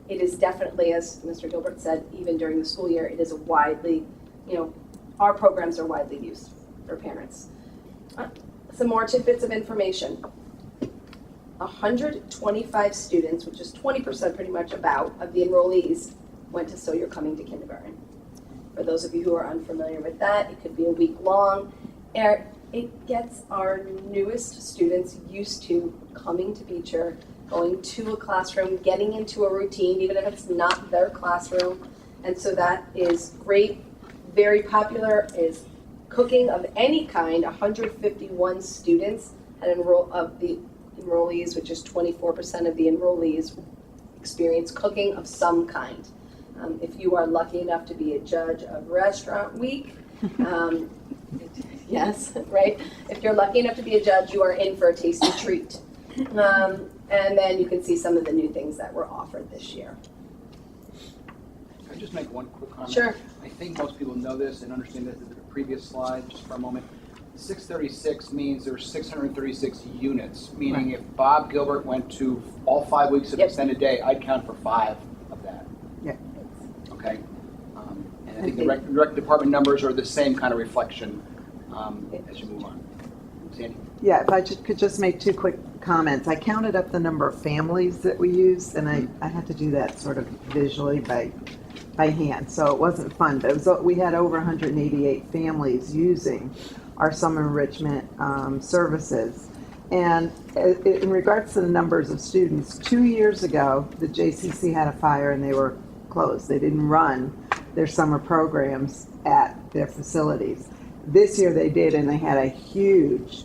it is definitely, as Mr. Gilbert said, even during the school year, it is a widely, our programs are widely used for parents. Some more tidbits of information. 125 students, which is 20% pretty much about, of the enrollees went to So You're Coming to Kindergarten. For those of you who are unfamiliar with that, it could be a week long. It gets our newest students used to coming to Beecher, going to a classroom, getting into a routine, even if it's not their classroom. And so that is great. Very popular is cooking of any kind. 151 students had of the enrollees, which is 24% of the enrollees, experience cooking of some kind. If you are lucky enough to be a judge of Restaurant Week, yes, right? If you're lucky enough to be a judge, you are in for a tasty treat. And then you can see some of the new things that were offered this year. Can I just make one quick comment? Sure. I think most people know this and understand this in the previous slide, just for a moment. 636 means there's 636 units, meaning if Bob Gilbert went to all 5 weeks of extended day, I'd count for 5 of that. Yeah. Okay? And I think the rec department numbers are the same kind of reflection as you move on. Sandy? Yeah, if I could just make 2 quick comments. I counted up the number of families that we used, and I had to do that sort of visually by hand, so it wasn't fun. But we had over 188 families using our summer enrichment services. And in regards to the numbers of students, 2 years ago, the JCC had a fire and they were closed. They didn't run their summer programs at their facilities. This year they did, and they had a huge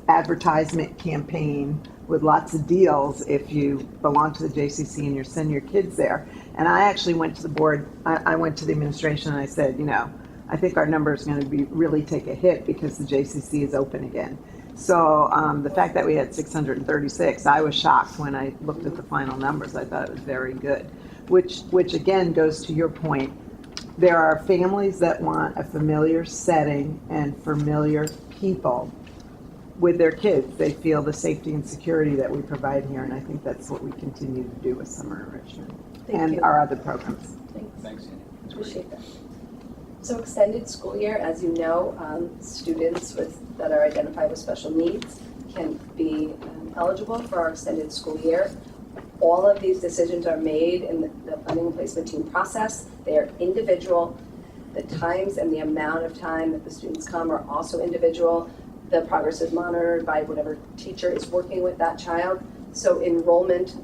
advertisement campaign with lots of deals if you belong to the JCC and you send your kids there. And I actually went to the board, I went to the administration and I said, I think our number is going to really take a hit because the JCC is open again. So the fact that we had 636, I was shocked when I looked at the final numbers. I thought it was very good, which again goes to your point. There are families that want a familiar setting and familiar people with their kids. They feel the safety and security that we provide here, and I think that's what we continue to do with summer enrichment and you. our other programs. Thanks, Sandy. That's great. Appreciate that. So extended school year, as you know, students that are identified with special needs can be eligible for our extended school year. All of these decisions are made in the funding and placement team process. They are individual. The times and the amount of time that the students come are also individual. The progress is monitored by whatever teacher is working with that child. So enrollment,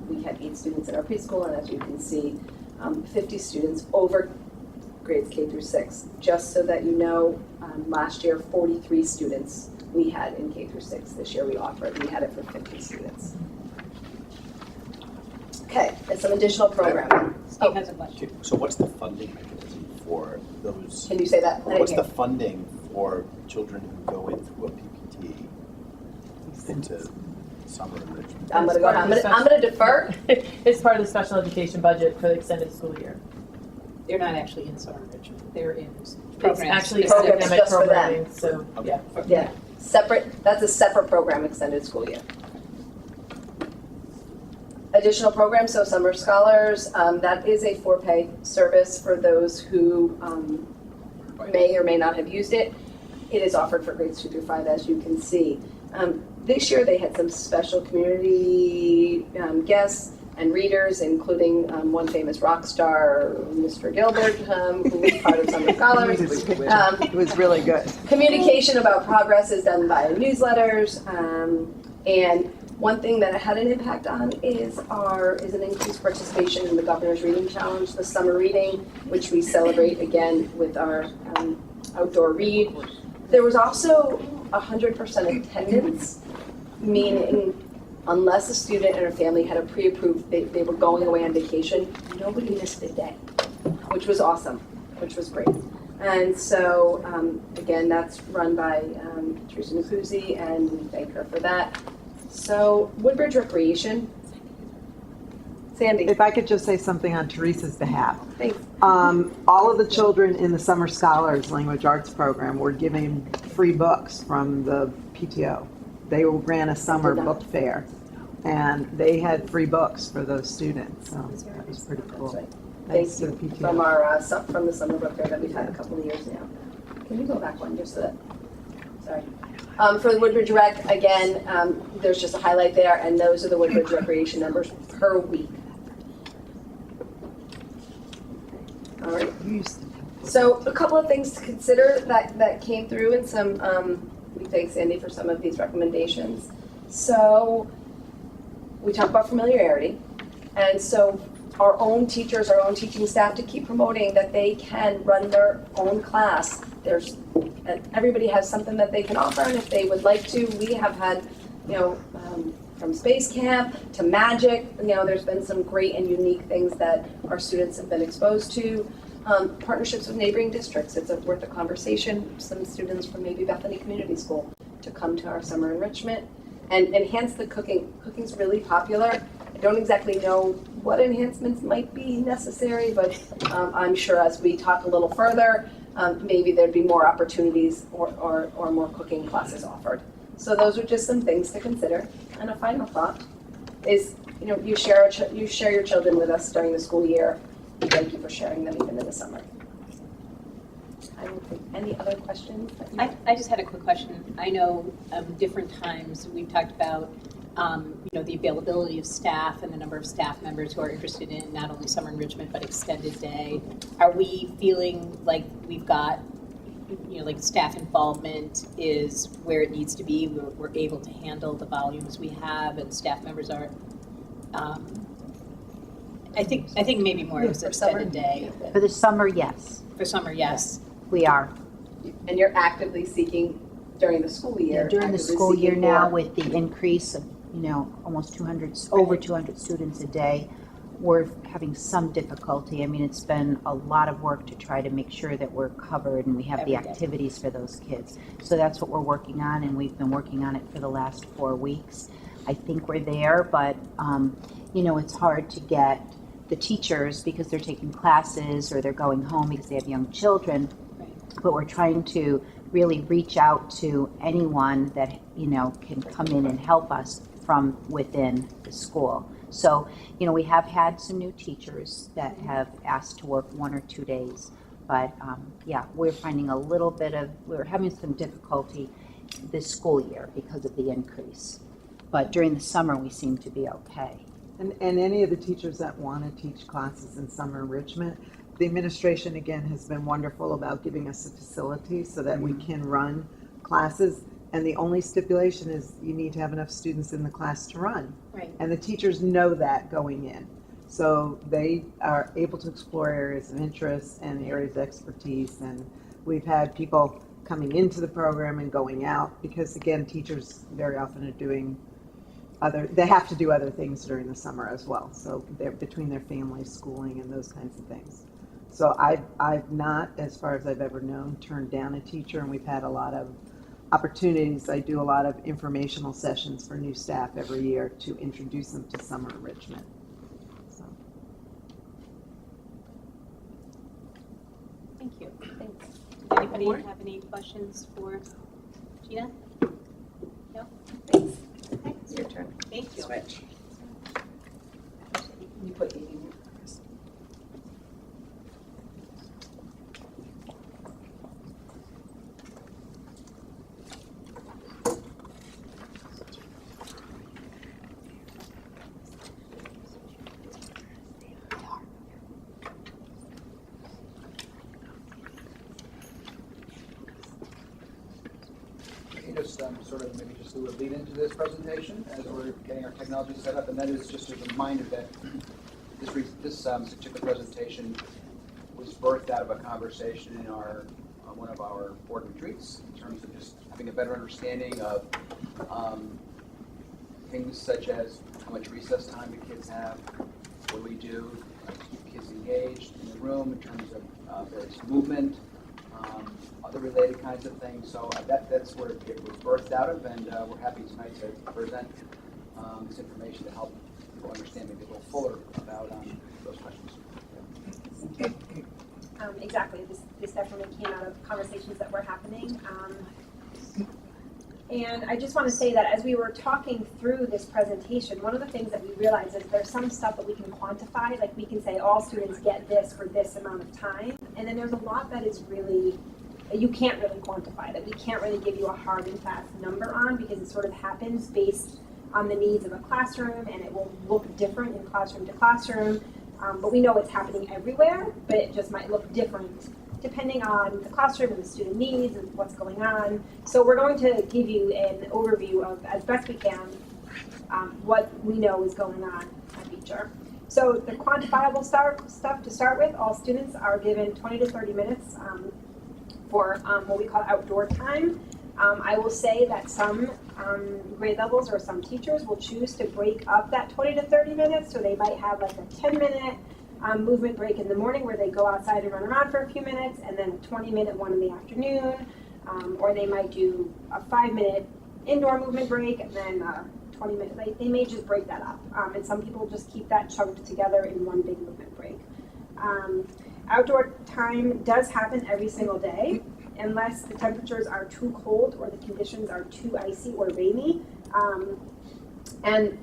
we had 8 students in our preschool, and as you can see, 50 students over grades K through 6. Just so that you know, last year 43 students we had in K through 6. This year we had it for 50 students. Okay, and some additional programming. Steve has a question. So what's the funding mechanism for those? Can you say that? What's the funding for children who go in through a PPT into summer enrichment? I'm gonna defer. It's part of the special education budget for the extended school year. They're not actually in summer enrichment, they're in It's programs. actually Programs academic just for them. programming, so, Okay. yeah. Yeah, separate, that's a separate program, extended school year. Additional programs, so summer scholars, that is a for-pay service for those who may or may not have used it. It is offered for grades 2 through 5, as you can see. This year they had some special community guests and readers, including one famous rock star, Mr. Gilbert, who was part of Summer Scholars. It was really good. Communication about progress is done via newsletters, and one thing that it had an impact on is an increased participation in the Governor's Reading Challenge, the summer reading, which we celebrate again with our outdoor read. There was also 100% attendance, meaning unless a student and a family had a pre-approved, they were going away on vacation, nobody missed a day, which was awesome, which was great. And so, again, that's run by Teresa Nkuzi, and we thank her for that. So, Woodbridge Recreation. Sandy. If I could just say something on Teresa's behalf. Thanks. All of the children in the Summer Scholars Language Arts program were given free books from the PTO. They ran a summer book fair, and they had free books for those students, so that was pretty cool. That's right. Thanks to Thank the you PTO. from the summer book fair that we've had a couple of years now. Can you go back one just so that, sorry. For the Woodbridge Rec, again, there's just a highlight there, and those are the Woodbridge Recreation numbers per week. All right. So a couple of things to consider that came through, and some, we thank Sandy for some of these recommendations. So we talk about familiarity, and so our own teachers, our own teaching staff, to keep promoting that they can run their own class. Everybody has something that they can offer, and if they would like to, we have had, from Space Camp to Magic, there's been some great and unique things that our students have been exposed to. Partnerships with neighboring districts, it's worth a conversation. Some students from maybe Bethany Community School to come to our summer enrichment and enhance the cooking. Cooking's really popular. I don't exactly know what enhancements might be necessary, but I'm sure as we talk a little further, maybe there'd be more opportunities or more cooking classes offered. So those are just some things to consider. And a final thought is, you share your children with us during the school year. Thank you for sharing them even in the summer. I don't think any other questions? I just had a quick question. I know different times we've talked about the availability of staff and the number of staff members who are interested in not only summer enrichment but extended day. Are we feeling like we've got like staff involvement is where it needs to be? We're able to handle the volumes we have, and staff members are. I think maybe more of an extended day. For the summer, yes. For summer, yes. We are. And you're actively seeking during the school year? During the school year now, with the increase of, almost over 200 students a day, we're having some difficulty. I mean, it's been a lot of work to try to make sure that we're covered and we have the Every day. activities for those kids. So that's what we're working on, and we've been working on it for the last 4 weeks. I think we're there, but, you know, it's hard to get the teachers because they're taking classes or they're going home because they have young children. But we're trying to really reach out to anyone that, you know, can come in and help us from within the school. So, you know, we have had some new teachers that have asked to work 1 or 2 days. But, yeah, we're finding we're having some difficulty this school year because of the increase. But during the summer, we seem to be okay. And any of the teachers that want to teach classes in summer enrichment, the administration, again, has been wonderful about giving us a facility so that we can run classes. And the only stipulation is you need to have enough students in the class to run. Right. And the teachers know that going in. So they are able to explore areas of interest and areas of expertise. And we've had people coming into the program and going out because, again, teachers very often are doing they have to do other things during the summer as well. So they're between their family, schooling, and those kinds of things. So I've not, as far as I've ever known, turned down a teacher, and we've had a lot of opportunities. I do a lot of informational sessions for new staff every year to introduce them to summer enrichment. So. Thank you. Thanks. Does anybody have any questions for Gina? No? Thanks. Okay, it's your turn. Thank you. Switch. You put Amy. Just sort of maybe just do a lead into this presentation as we're getting our technology set up, and that is just a reminder that this particular presentation was birthed out of a conversation in our one of our board retreats in terms of just having a better understanding of things such as how much recess time the kids have, what do we do to keep kids engaged in the room in terms of various movement, other related kinds of things. So that's where it was birthed out of, and we're happy tonight to present this information to help people understand maybe a little fuller about those questions. Exactly. This definitely came out of conversations that were happening. And I just want to say that as we were talking through this presentation, one of the things that we realized is there's some stuff that we can quantify, like we can say all students get this for this amount of time, and then there's a lot that is really, you can't really quantify, that we can't really give you a hard and fast number on because it sort of happens based on the needs of a classroom, and it will look different in classroom to classroom, but we know it's happening everywhere, but it just might look different depending on the classroom and the student needs and what's going on. So we're going to give you an overview of, as best we can, what we know is going on at Beecher. So the quantifiable stuff to start with, all students are given 20 to 30 minutes for what we call outdoor time. I will say that some grade levels or some teachers will choose to break up that 20 to 30 minutes, so they might have like a 10-minute movement break in the morning where they go outside and run around for a few minutes, and then a 20-minute one in the afternoon, or they might do a 5-minute indoor movement break and then 20-minute, they may just break that up, and some people just keep that chunked together in one big movement break. Outdoor time does happen every single day unless the temperatures are too cold or the conditions are too icy or rainy, and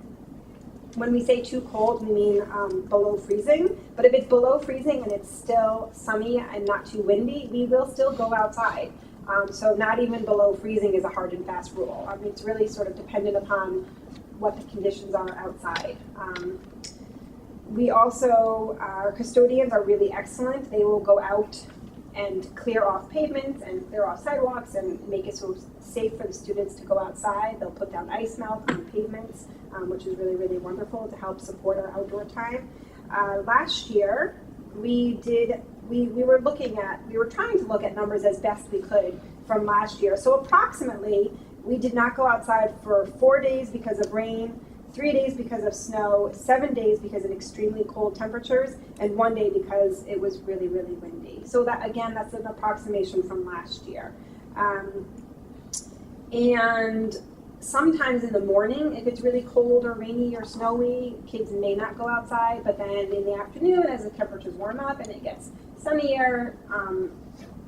when we say too cold, we mean below freezing. But if it's below freezing and it's still sunny and not too windy, we will still go outside. So not even below freezing is a hard and fast rule. It's really sort of dependent upon what the conditions are outside. We also, our custodians are really excellent. They will go out and clear off pavements and clear off sidewalks and make it so safe for the students to go outside. They'll put down ice melt on pavements, which is really, really wonderful to help support our outdoor time. Last year, we were trying to look at numbers as best we could from last year. So approximately, we did not go outside for 4 days because of rain, 3 days because of snow, 7 days because of extremely cold temperatures, and 1 day because it was really, really windy. So that, again, that's an approximation from last year. And sometimes in the morning, if it's really cold or rainy or snowy, kids may not go outside, but then in the afternoon, as the temperatures warm up and it gets sunnier,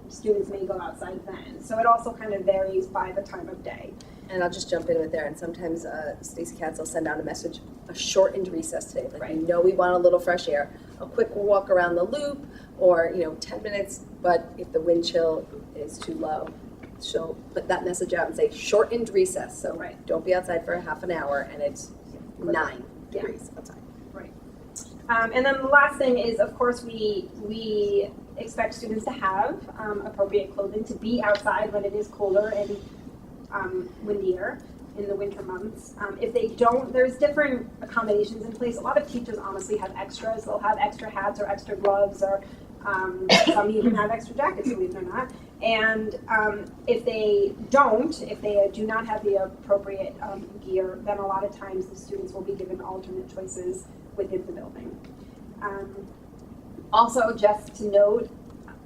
students may go outside then. So it also kind of varies by the time of day. And I'll just jump in with there, and sometimes Stacey Katz will send out a message, a shortened recess today. Like, Right. we know we want a little fresh air, a quick walk around the loop, or, 10 minutes, but if the wind chill is too low, she'll put that message out and say, shortened recess. So Right. don't be outside for a half an hour, and it's 9 Yeah. degrees outside. Right. And then the last thing is, of course, we expect students to have appropriate clothing to be outside when it is colder and windier in the winter months. If they don't, there's different accommodations in place. A lot of teachers honestly have extras. They'll have extra hats or extra gloves, or some even have extra jackets, believe it or not. And if they do not have the appropriate gear, then a lot of times the students will be given alternate choices within the building. Also, just to note,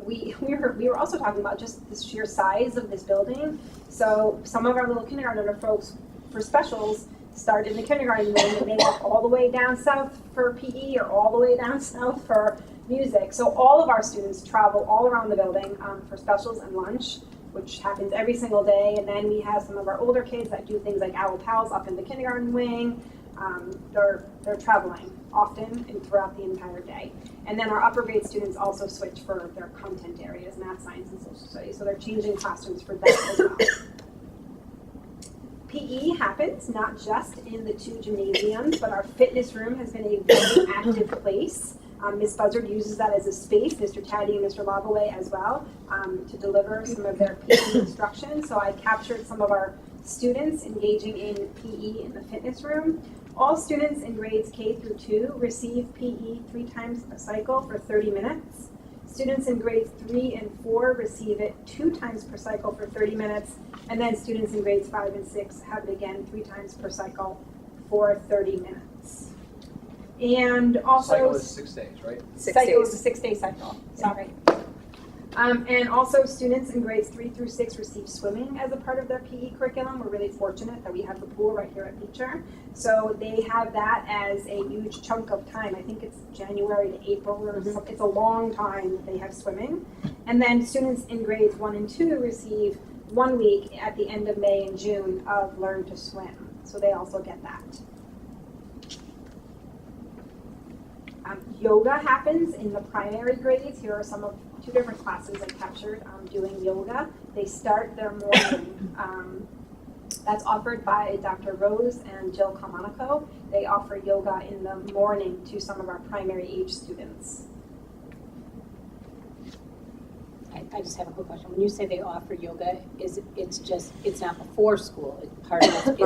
we were also talking about just the sheer size of this building. So some of our little kindergartner folks for specials start in the kindergarten wing and they walk all the way down south for PE or all the way down south for music. So all of our students travel all around the building for specials and lunch, which happens every single day. And then we have some of our older kids that do things like Owl Pals up in the kindergarten wing. They're traveling often and throughout the entire day. And then our upper grade students also switch for their content areas, math, science, and social studies. So they're changing classrooms for that as well. PE happens not just in the 2 gymnasiums, but our fitness room has been a very active place. Ms. Buzzard uses that as a space, Mr. Taddy and Mr. Lavaway as well, to deliver some of their PE instruction. So I captured some of our students engaging in PE in the fitness room. All students in grades K through 2 receive PE 3 times a cycle for 30 minutes. Students in grades 3 and 4 receive it 2 times per cycle for 30 minutes. And then students in grades 5 and 6 have it again 3 times per cycle for 30 minutes. And also, Cycle is 6 days, right? 6 cycle days. is a 6-day cycle. Sorry. And also students in grades 3 through 6 receive swimming as a part of their PE curriculum. We're really fortunate that we have the pool right here at Beecher. So they have that as a huge chunk of time. I think it's January to April or something. It's a long time that they have swimming. And then students in grades 1 and 2 receive 1 week at the end of May and June of Learn to Swim. So they also get that. Yoga happens in the primary grades. Here are some of 2 different classes I captured doing yoga. They start their morning. That's offered by Dr. Rose and Jill Kalmanico. They offer yoga in the morning to some of our primary age students. I just have a quick question. When you say they offer yoga, it's not before school, it's part of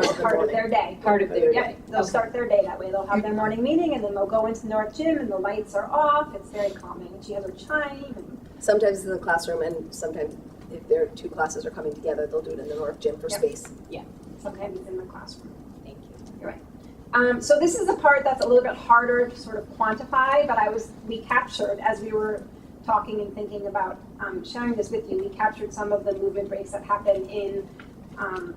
Their day. Part of their day. Yep, they'll start their day that way. They'll have their morning meeting and then they'll go into the North Gym and the lights are off. It's very calming. And she has her chime. And Sometimes in the classroom, and sometimes if their 2 classes are coming together, they'll do it in the North Gym for Yep. space. sometimes it's in the classroom. Thank you. You're right. So this is the part that's a little bit harder to sort of quantify, but we captured as we were talking and thinking about sharing this with you, we captured some of the movement breaks that happen in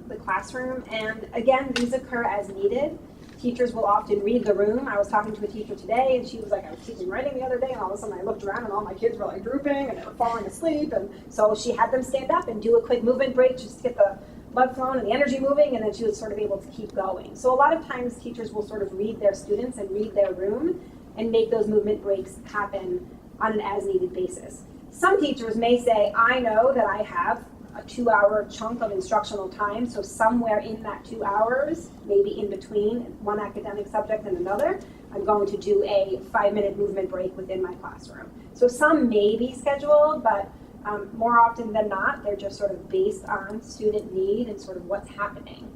the classroom. And again, these occur as needed. Teachers will often read the room. I was talking to a teacher today and she was like, I was teaching writing the other day and all of a sudden I looked around and all my kids were like drooping and they were falling asleep. And so she had them stand up and do a quick movement break just to get the blood flowing and the energy moving, and then she was sort of able to keep going. So a lot of times teachers will sort of read their students and read their room and make those movement breaks happen on an as needed basis. Some teachers may say, I know that I have a 2-hour chunk of instructional time, so somewhere in that 2 hours, maybe in between one academic subject and another, I'm going to do a 5-minute movement break within my classroom. So some may be scheduled, but more often than not, they're just sort of based on student need and sort of what's happening.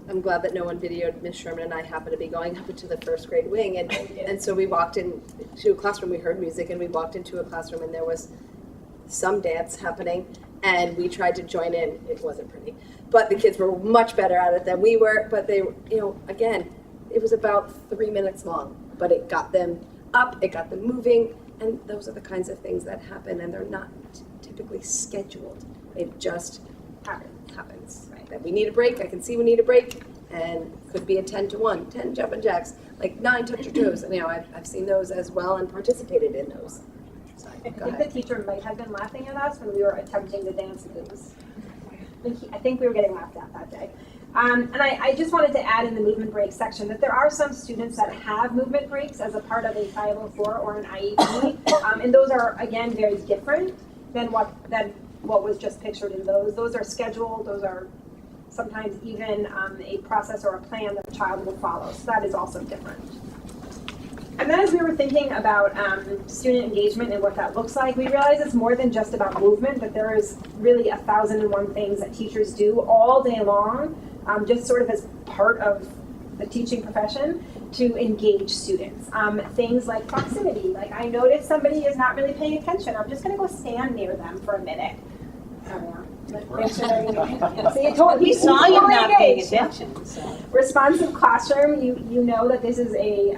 I'm glad that no one videoed Ms. Sherman and I happened to be going up into the first grade wing, and so we walked into a classroom, we heard music, and we walked into a classroom and there was some dance happening, and we tried to join in. It wasn't pretty, but the kids were much better at it than we were, but they, again, it was about 3 minutes long, but it got them up, it got them moving, and those are the kinds of things that happen, and they're not typically scheduled. It just happens. Right. That we need a break, I can see we need a break, and could be a 10 to 1, 10 jumping jacks, like 9 touch your toes. And, I've seen those as well and participated in those. So, I think the teacher might have been laughing at us when we were attempting to dance moves. I think we were getting laughed at that day. And I just wanted to add in the movement break section that there are some students that have movement breaks as a part of a 504 or an IEP, and those are, again, very different than what was just pictured in those. Those are scheduled, those are sometimes even a process or a plan that the child will follow, so that is also different. And then as we were thinking about student engagement and what that looks like, we realized it's more than just about movement, that there is really 1,001 things that teachers do all day long, just sort of as part of the teaching profession to engage students. Things like proximity, like I noticed somebody is not really paying attention, I'm just gonna go stand near them for a minute. We saw you not paying attention. So. Responsive classroom, you know that this is a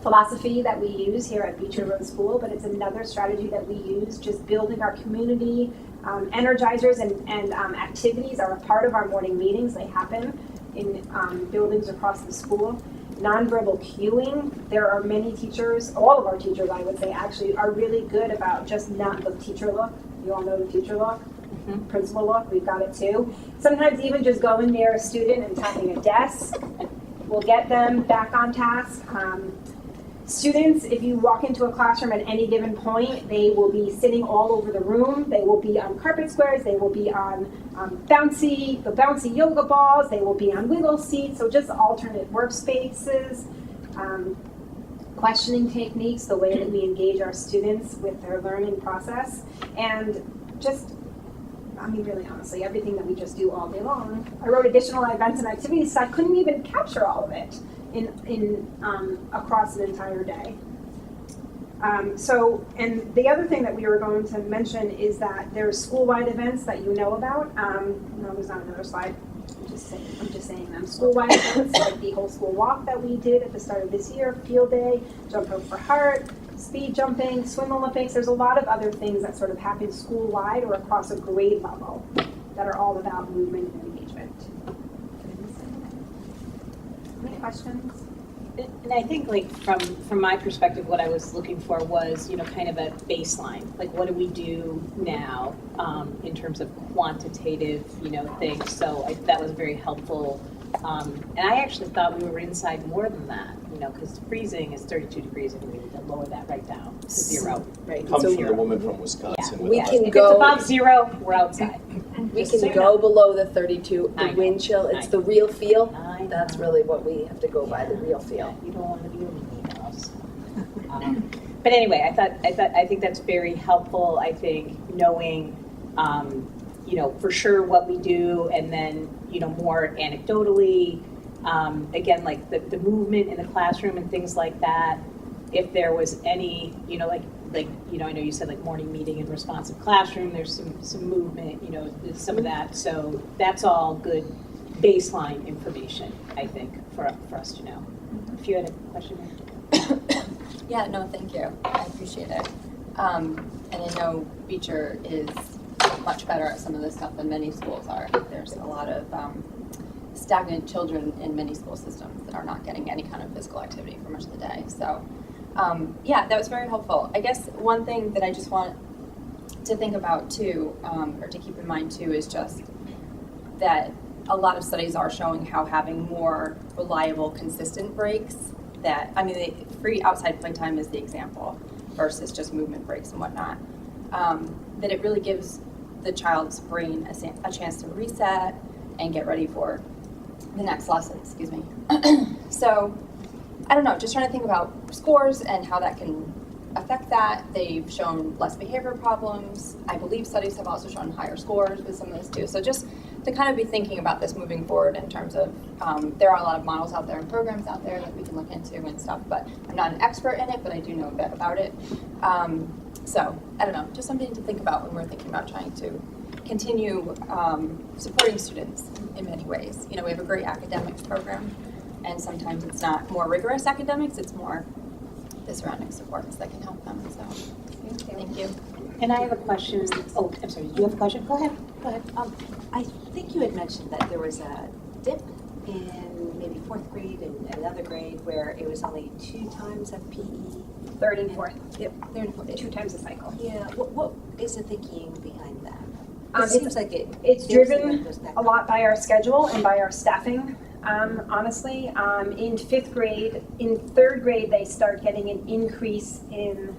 philosophy that we use here at Beecher Road School, but it's another strategy that we use, just building our community. Energizers and activities are a part of our morning meetings. They happen in buildings across the school. Nonverbal cueing, there are many teachers, all of our teachers I would say actually are really good about just not the teacher look. You all know the teacher look, principal look, we've got it too. Sometimes even just going near a student and tapping a desk will get them back on task. Students, if you walk into a classroom at any given point, they will be sitting all over the room. They will be on carpet squares. They will be on bouncy yoga balls. They will be on wiggle seats. So just alternate workspaces, questioning techniques, the way that we engage our students with their learning process, and just, really honestly, everything that we just do all day long. I wrote additional events and activities, so I couldn't even capture all of it in across an entire day. And the other thing that we were going to mention is that there's school-wide events that you know about. No, there's not another slide. I'm just saying them. School-wide events like the whole school walk that we did at the start of this year, field day, jump rope for heart, speed jumping, swim Olympics. There's a lot of other things that sort of happen school-wide or across a grade level that are all about movement and engagement. Any questions? And I think, like, from my perspective, what I was looking for was, kind of a baseline. Like, what do we do now in terms of quantitative, things? So that was very helpful. And I actually thought we were inside more than that, because freezing is 32 degrees, and we need to lower that right down to 0. Right. Comes from a woman from Wisconsin. We can If go it's above 0, we're outside. We can go below the 32, the wind chill. It's the real feel. That's really what we have to go by, the real feel. You don't want to be in the house. But anyway, I think that's very helpful. I think knowing, for sure what we do, and then, more anecdotally, again, like the movement in the classroom and things like that. If there was any, I know you said like morning meeting and responsive classroom, there's some movement, some of that. So that's all good baseline information, I think, for us to know. If you had a question. Yeah, no, thank you. I appreciate it. And I know Beecher is much better at some of this stuff than many schools are. There's a lot of stagnant children in many school systems that are not getting any kind of physical activity for much of the day. So, yeah, that was very helpful. I guess one thing that I just want to think about too, or to keep in mind too, is just that a lot of studies are showing how having more reliable, consistent breaks the free outside playtime is the example versus just movement breaks and whatnot, that it really gives the child's brain a chance to reset and get ready for the next lesson, excuse me. So, I don't know, just trying to think about scores and how that can affect that. They've shown less behavior problems. I believe studies have also shown higher scores with some of this too. So just to kind of be thinking about this moving forward in terms of, there are a lot of models out there and programs out there that we can look into and stuff, but I'm not an expert in it, but I do know a bit about it. So, I don't know, just something to think about when we're thinking about trying to continue supporting students in many ways. We have a great academics program, And sometimes it's not more rigorous academics, it's more the surrounding supports that can help them, so. Thank you. And I have a question. Oh, I'm sorry. Do you have a question? Go ahead. Go ahead. I think you had mentioned that there was a dip in maybe fourth grade and another grade where it was only 2 times of PE. Third and fourth. Yep, third and fourth. 2 times a cycle. Yeah, what is the thinking behind that? It It's- seems like It's feels driven like it goes back a lot by our schedule and by our staffing, honestly. In fifth grade, in third grade, they start getting an increase in,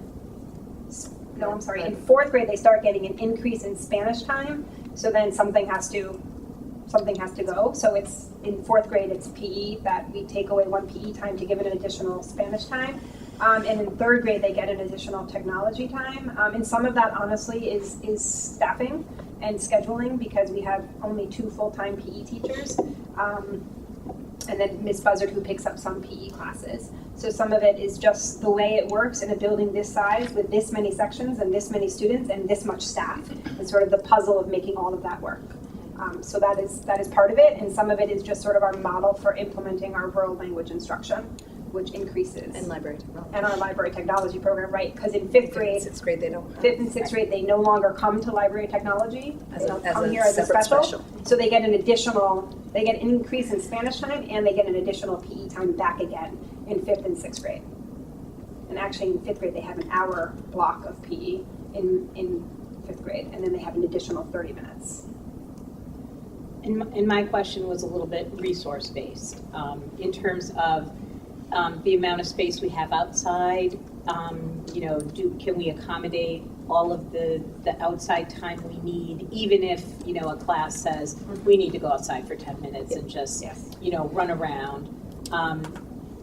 in fourth grade, they start getting an increase in Spanish time. So then something has to go. So it's, in fourth grade, it's PE, that we take away 1 PE time to give it an additional Spanish time. And in third grade, they get an additional technology time. And some of that, honestly, is staffing and scheduling, because we have only 2 full-time PE teachers. And then Ms. Buzzard, who picks up some PE classes. So some of it is just the way it works in a building this size with this many sections and this many students and this much staff. It's sort of the puzzle of making all of that work. So that is part of it, and some of it is just sort of our model for implementing our world language instruction, which increases. And library technology. And our library technology program, right? Because in fifth grade, Sixth grade, they don't. 5th and 6th grade, they no longer come to library technology. They come here as a separate special. So they get an increase in Spanish time, and they get an additional PE time back again in 5th and 6th grade. And actually in 5th grade, they have an hour block of PE in 5th grade, and then they have an additional 30 minutes. And my question was a little bit resource-based, in terms of the amount of space we have outside. Can we accommodate all of the outside time we need, even if, a class says, we need to go outside for 10 minutes and just, run around.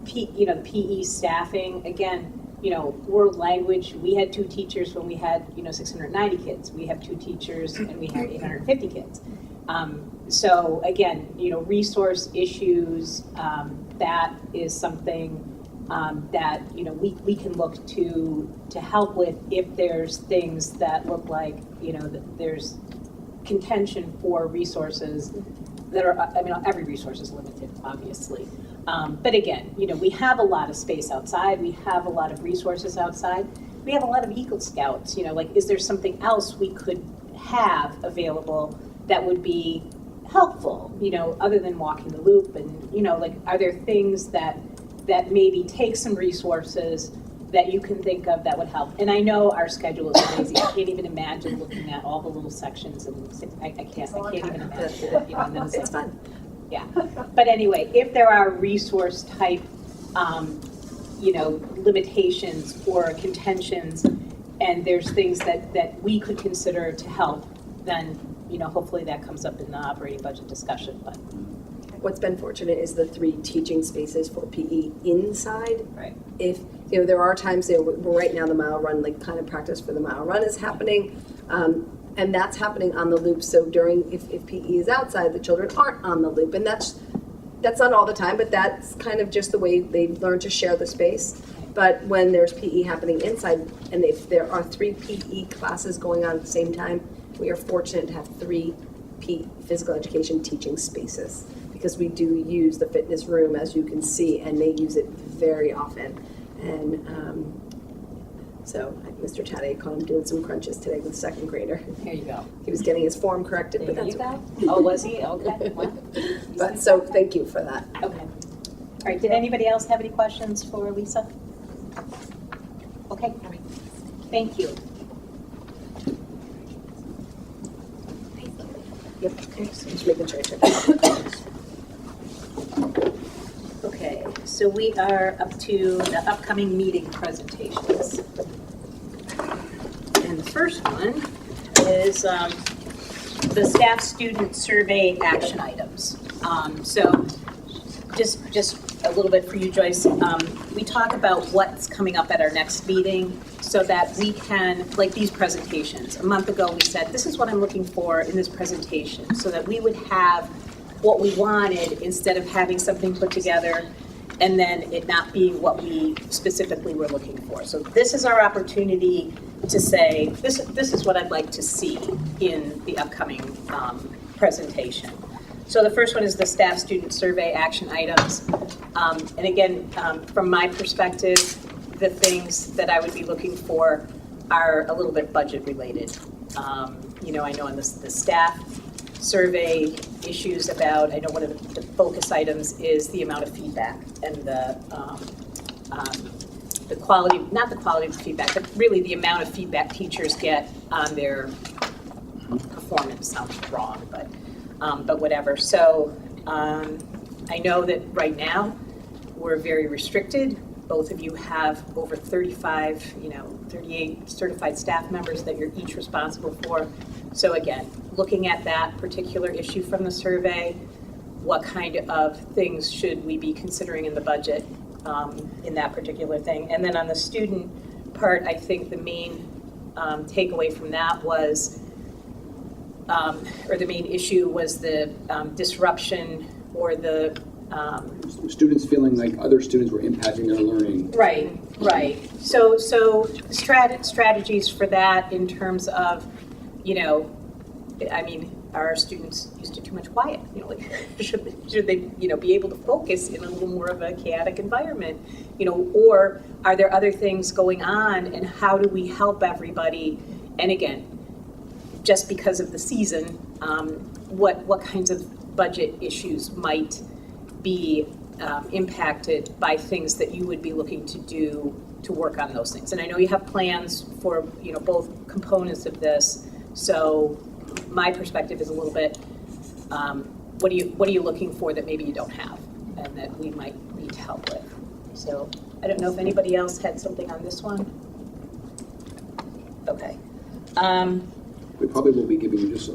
The PE staffing, again, world language, we had 2 teachers when we had, 690 kids. We have 2 teachers and we have 850 kids. So again, resource issues, that is something that we can look to help with if there's things that look like that there's contention for resources that are, every resource is limited, obviously. But again, we have a lot of space outside. We have a lot of resources outside. We have a lot of Eagle Scouts. Is there something else we could have available that would be helpful, other than walking the loop? And, are there things that maybe take some resources that you can think of that would help? And I know our schedule is crazy. I can't even imagine looking at all the little sections, and I can't even imagine it. And then it's fun. Yeah. But anyway, if there are resource type, limitations or contentions, and there's things that we could consider to help, then hopefully that comes up in the operating budget discussion. But What's been fortunate is the 3 teaching spaces for PE inside. Right. If, there are times, right now the mile run, kind of practice for the mile run is happening. And that's happening on the loop. So if PE is outside, the children aren't on the loop. And that's not all the time, but that's kind of just the way they've learned to share the space. But when there's PE happening inside, and if there are 3 PE classes going on at the same time, we are fortunate to have 3 physical education teaching spaces, because we do use the fitness room, as you can see, and they use it very often. And so Mr. Taddy caught him doing some crunches today with a 2nd grader. there you go. He was getting his form corrected, but There that's you okay. go. Oh, was he? Okay. Well, But so thank you for that. okay. All right. Did anybody else have any questions for Lisa? Okay. Thank you. Yep. Just making sure I check that. Okay, so we are up to the upcoming meeting presentations. And the first one is the staff student survey action items. So just a little bit for you, Joyce. We talk about what's coming up at our next meeting so that we can, like these presentations. A month ago, we said, this is what I'm looking for in this presentation, so that we would have what we wanted instead of having something put together and then it not being what we specifically were looking for. So this is our opportunity to say, this is what I'd like to see in the upcoming presentation. So the first one is the staff student survey action items. And again, from my perspective, the things that I would be looking for are a little bit budget related. You know, I know on the staff survey issues about, I know one of the focus items is the amount of feedback and the quality, not the quality of the feedback, but really the amount of feedback teachers get on their performance. Sounds wrong, but whatever. So I know that right now we're very restricted. Both of you have over 35, 38 certified staff members that you're each responsible for. So again, looking at that particular issue from the survey, what kind of things should we be considering in the budget in that particular thing? And then on the student part, I think the main takeaway from that was, or the main issue was the disruption or the students feeling like other students were impacting their learning. Right. So strategies for that in terms of, I mean, are our students used to too much quiet? Like should they, be able to focus in a little more of a chaotic environment? Or are there other things going on, and how do we help everybody? And again, just because of the season, what kinds of budget issues might be impacted by things that you would be looking to do to work on those things? And I know you have plans for both components of this. So my perspective is a little bit, what are you looking for that maybe you don't have and that we might need help with? So I don't know if anybody else had something on this one. Okay. We probably will be giving you just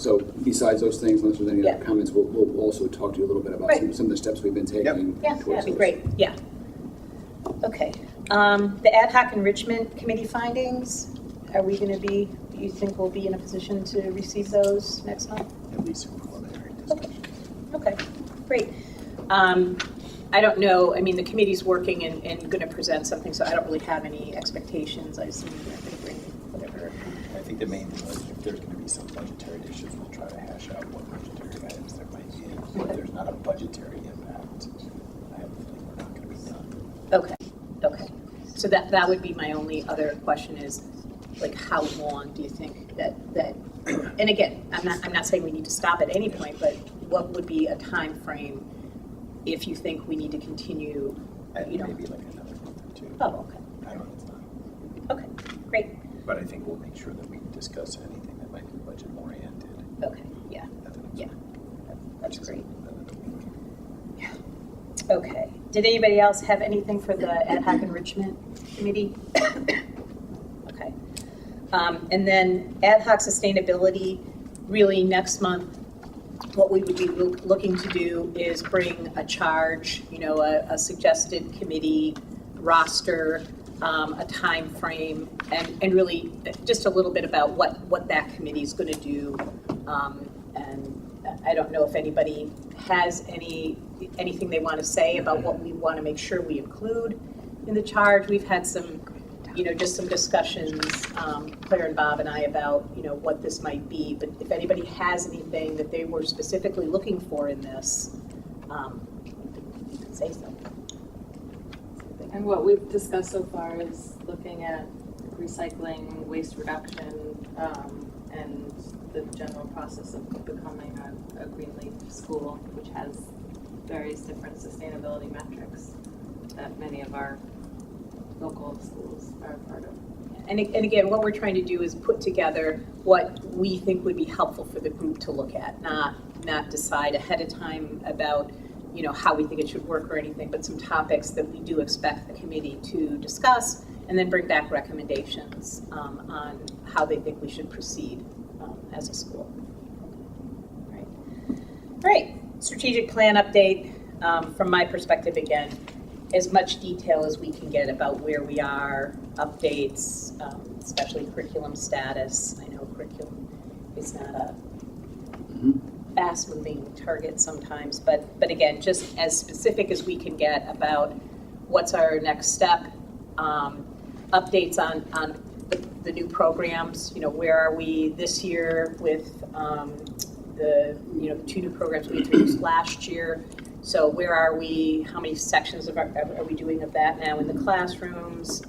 so besides those things, unless there's any other comments, we'll also talk to you a little bit about some of the steps we've been taking. Yeah, that'd be great. Yeah. Okay. The ad hoc enrichment committee findings, are we going to be, do you think we'll be in a position to receive those next month? At least some preliminary discussion. Okay, great. I don't know, I mean, the committee's working and going to present something, so I don't really have any expectations. I assume they're going to bring whatever. I think the main thing was if there's going to be some budgetary issues, we'll try to hash out what budgetary items there might be. If there's not a budgetary impact, I have a feeling we're not going to be done. Okay. So that would be my only other question is, like, how long do you think that and again, I'm not saying we need to stop at any point, but what would be a time frame if you think we need to continue, Maybe like another month or two. Oh, okay. I don't know, it's not. Okay, great. But I think we'll make sure that we discuss anything that might be budget oriented. Okay, yeah. Yeah. That's great. Yeah. Okay. Did anybody else have anything for the ad hoc enrichment committee? Okay. And then ad hoc sustainability, really next month, what we would be looking to do is bring a charge, a suggested committee roster, a time frame, and really just a little bit about what that committee is going to do. And I don't know if anybody has anything they want to say about what we want to make sure we include in the charge. We've had some, just some discussions, Claire and Bob and I, about, what this might be. But if anybody has anything that they were specifically looking for in this, you can say so. And what we've discussed so far is looking at recycling, waste reduction, and the general process of becoming a green leaf school, which has various different sustainability metrics that many of our local schools are a part of. And again, what we're trying to do is put together what we think would be helpful for the group to look at, not decide ahead of time about how we think it should work or anything, but some topics that we do expect the committee to discuss and then bring back recommendations on how they think we should proceed as a school. All right. Strategic plan update. From my perspective, again, as much detail as we can get about where we are, updates, especially curriculum status. I know curriculum is not a fast-moving target sometimes, but again, just as specific as we can get about what's our next step, updates on the new programs. Where are we this year with the, the 2 new programs we introduced last year. So where are we? How many sections are we doing of that now in the classrooms?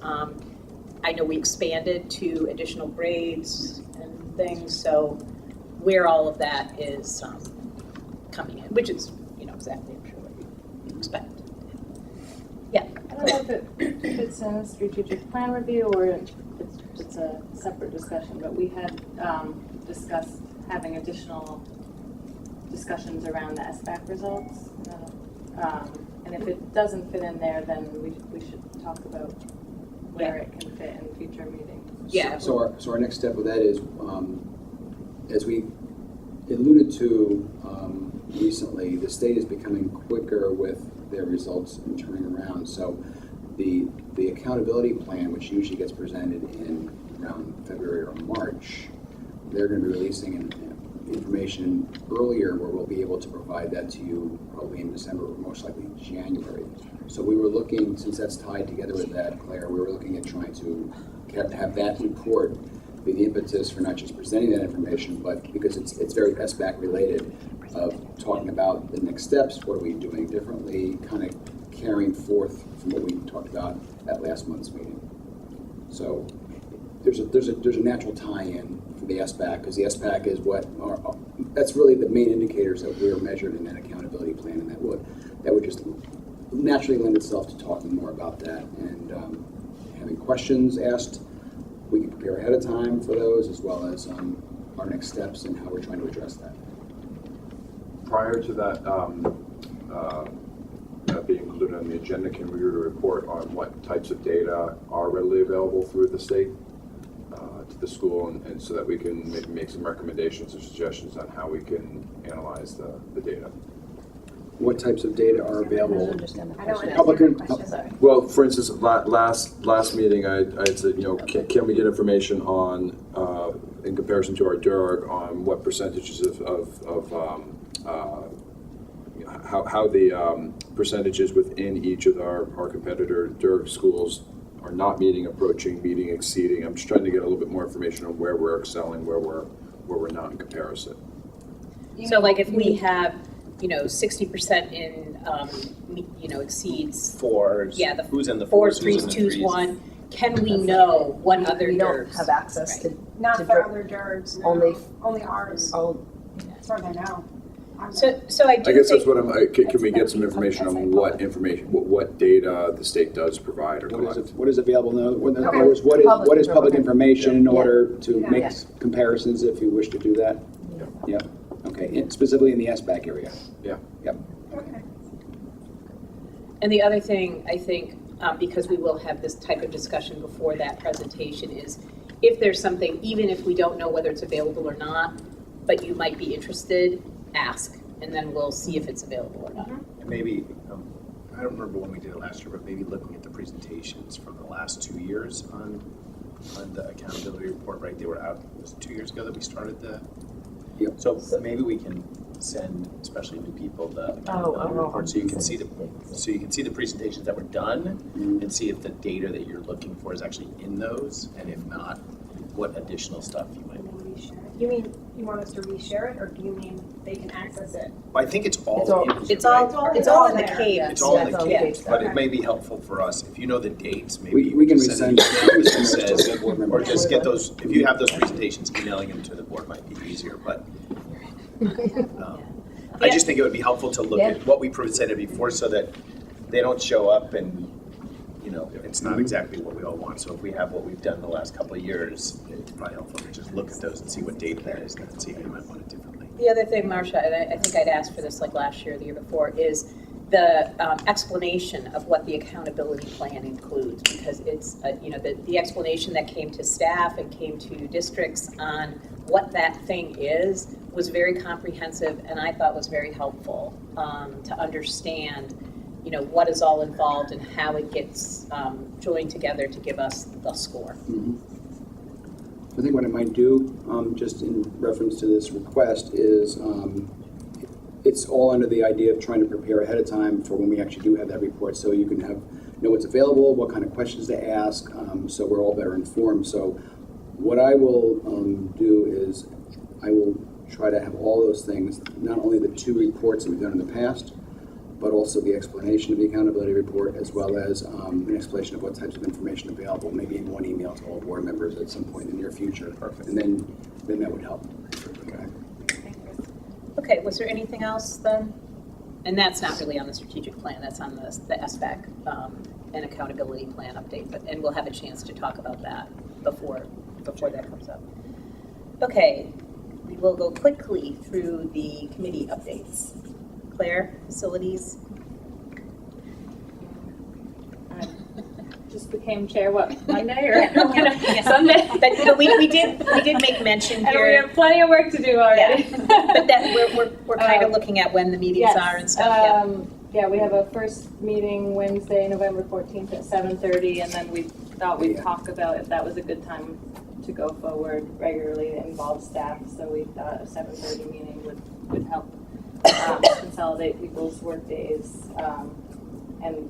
I know we expanded to additional grades and things, so where all of that is coming in, which is, exactly, I'm sure, what you expect. Yeah. I don't know if it fits in a strategic plan review or it's a separate discussion, but we had discussed having additional discussions around the SBAC results. And if it doesn't fit in there, then we should talk about where it can fit in future meetings. Yeah. So our next step with that is, as we alluded to recently, the state is becoming quicker with their results and turning around. So the accountability plan, which usually gets presented in around February or March, they're going to be releasing information earlier where we'll be able to provide that to you probably in December or most likely January. So we were looking, since that's tied together with that, Claire, we were looking at trying to have that report be the impetus for not just presenting that information, but because it's very SBAC related, of talking about the next steps, what are we doing differently, kind of carrying forth from what we talked about at last month's meeting. So there's a natural tie-in for the SBAC, because the SBAC is that's really the main indicators that we're measured in that accountability plan, and that would just naturally lend itself to talking more about that and having questions asked. We can prepare ahead of time for those, as well as our next steps and how we're trying to address that. Prior to that being included on the agenda, can we read a report on what types of data are readily available through the state to the school, and so that we can maybe make some recommendations or suggestions on how we can analyze the data? What types of data are available? I don't understand. Well, for instance, last meeting, I said, can we get information on, in comparison to our DERG, on what percentages of how the percentages within each of our competitor DERG schools are not meeting, approaching, meeting, exceeding. I'm just trying to get a little bit more information on where we're excelling, where we're not in comparison. So like if we have 60% in, exceeds. Fours. Yeah, the who's in the fours, fours, who's in threes, the twos, threes. 1. Can we know what other We don't DERGs? have access to. Not to for DERG. other DERGs, no. Only ours, Oh, as far as I know. So I do I guess think, that's what can we get some information on what data the state does provide or collect? What is available now? In other Okay. words, what is public information in Yeah. order to Yeah. make Yeah. comparisons if you wish to do that? Yeah. Okay. And specifically in the SBAC area. Yeah. Yep. Okay. and the other thing I think, because we will have this type of discussion before that presentation, is if there's something, even if we don't know whether it's available or not, but you might be interested, ask, and then we'll see if it's available or not. And maybe, I don't remember when we did it last year, but maybe looking at the presentations from the last 2 years on the accountability report, right? They were out, was it 2 years ago that we started the? Yep. So maybe we can send, especially new people, the accountability report, so you can see the presentations that were done, and see if the data that you're looking for is actually in those, and if not, what additional stuff you might want. You mean you want us to reshare it, or do you mean they can access it? I think it's all in, It's right? all in the there. cadence. It's all in Yeah, the it's cadence, all but okay. it may be helpful for us, if you know the dates, maybe We can just send resend an email that those to says, board or members. just get those, if you have those presentations, emailing them to the board might be easier, but I just think it would be helpful to look at what we presented before, so that they don't show up and, it's not exactly what we all want. So if we have what we've done the last couple of years, it's probably helpful to just look at those and see what data that is, and see how you might want it differently. The other thing, Marcia, and I think I'd asked for this like last year or the year before, is the explanation of what the accountability plan includes, because it's, the explanation that came to staff and came to districts on what that thing is was very comprehensive, and I thought was very helpful to understand, what is all involved and how it gets joined together to give us the score. Mm-hmm. I think what I might do, just in reference to this request, is it's all under the idea of trying to prepare ahead of time for when we actually do have that report, so you can know what's available, what kind of questions to ask, so we're all better informed. So what I will do is I will try to have all those things, not only the 2 reports that we've done in the past, but also the explanation of the accountability report, as well as an explanation of what types of information available, maybe in one email to all board members at some point in the near future. Perfect. And then that would help. Okay. Okay, was there anything else then? And that's not really on the strategic plan, that's on the SBAC and accountability plan update, and we'll have a chance to talk about that before that comes up. Okay, we will go quickly through the committee updates. Claire, facilities? Just became chair, Monday or Yeah. Sunday? But we did make mention And we here. have plenty of work to do already. Yeah. But that we're kind of looking at when the meetings are and stuff. Yeah, we have a first meeting Wednesday, November 14th at 7:30, and then we thought we'd talk about if that was a good time to go forward regularly to involve staff. So we thought a 7:30 meeting would help consolidate people's work days. And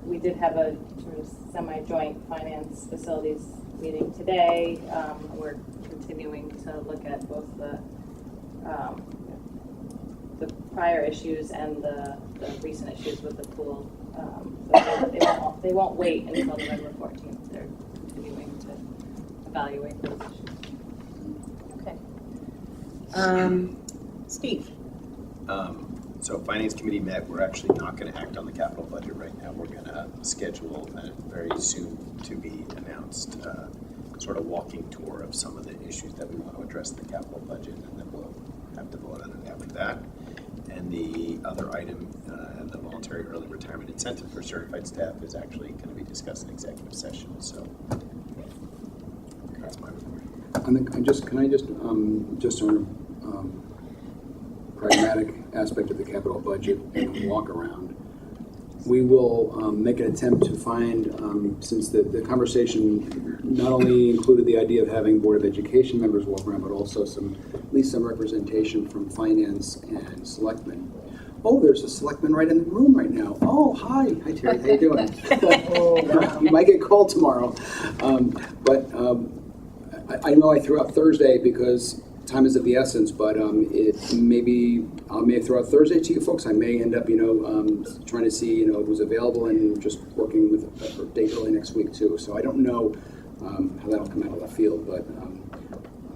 we did have a sort of semi-joint finance facilities meeting today. We're continuing to look at both the prior issues and the recent issues with the pool. So they won't wait until November 14th. They're continuing to evaluate those issues. Okay. Steve? So Finance Committee met, we're actually not going to act on the capital budget right now. We're going to schedule a very soon to be announced sort of walking tour of some of the issues that we want to address in the capital budget, and then we'll have to vote on it after that. And the other item, the voluntary early retirement incentive for certified staff, is actually going to be discussed in executive session. So that's my report. Can I just on pragmatic aspect of the capital budget and walk around, we will make an attempt to find, since the conversation not only included the idea of having Board of Education members walk around, but also at least some representation from finance and selectmen. Oh, there's a selectman right in the room right now. Oh, hi. Hi, Terry. How you doing? You might get called tomorrow. I know I threw out Thursday because time is of the essence, but I may throw out Thursday to you folks. I may end up, trying to see, who's available and just working with a date early next week too. So I don't know how that'll come out of left field, but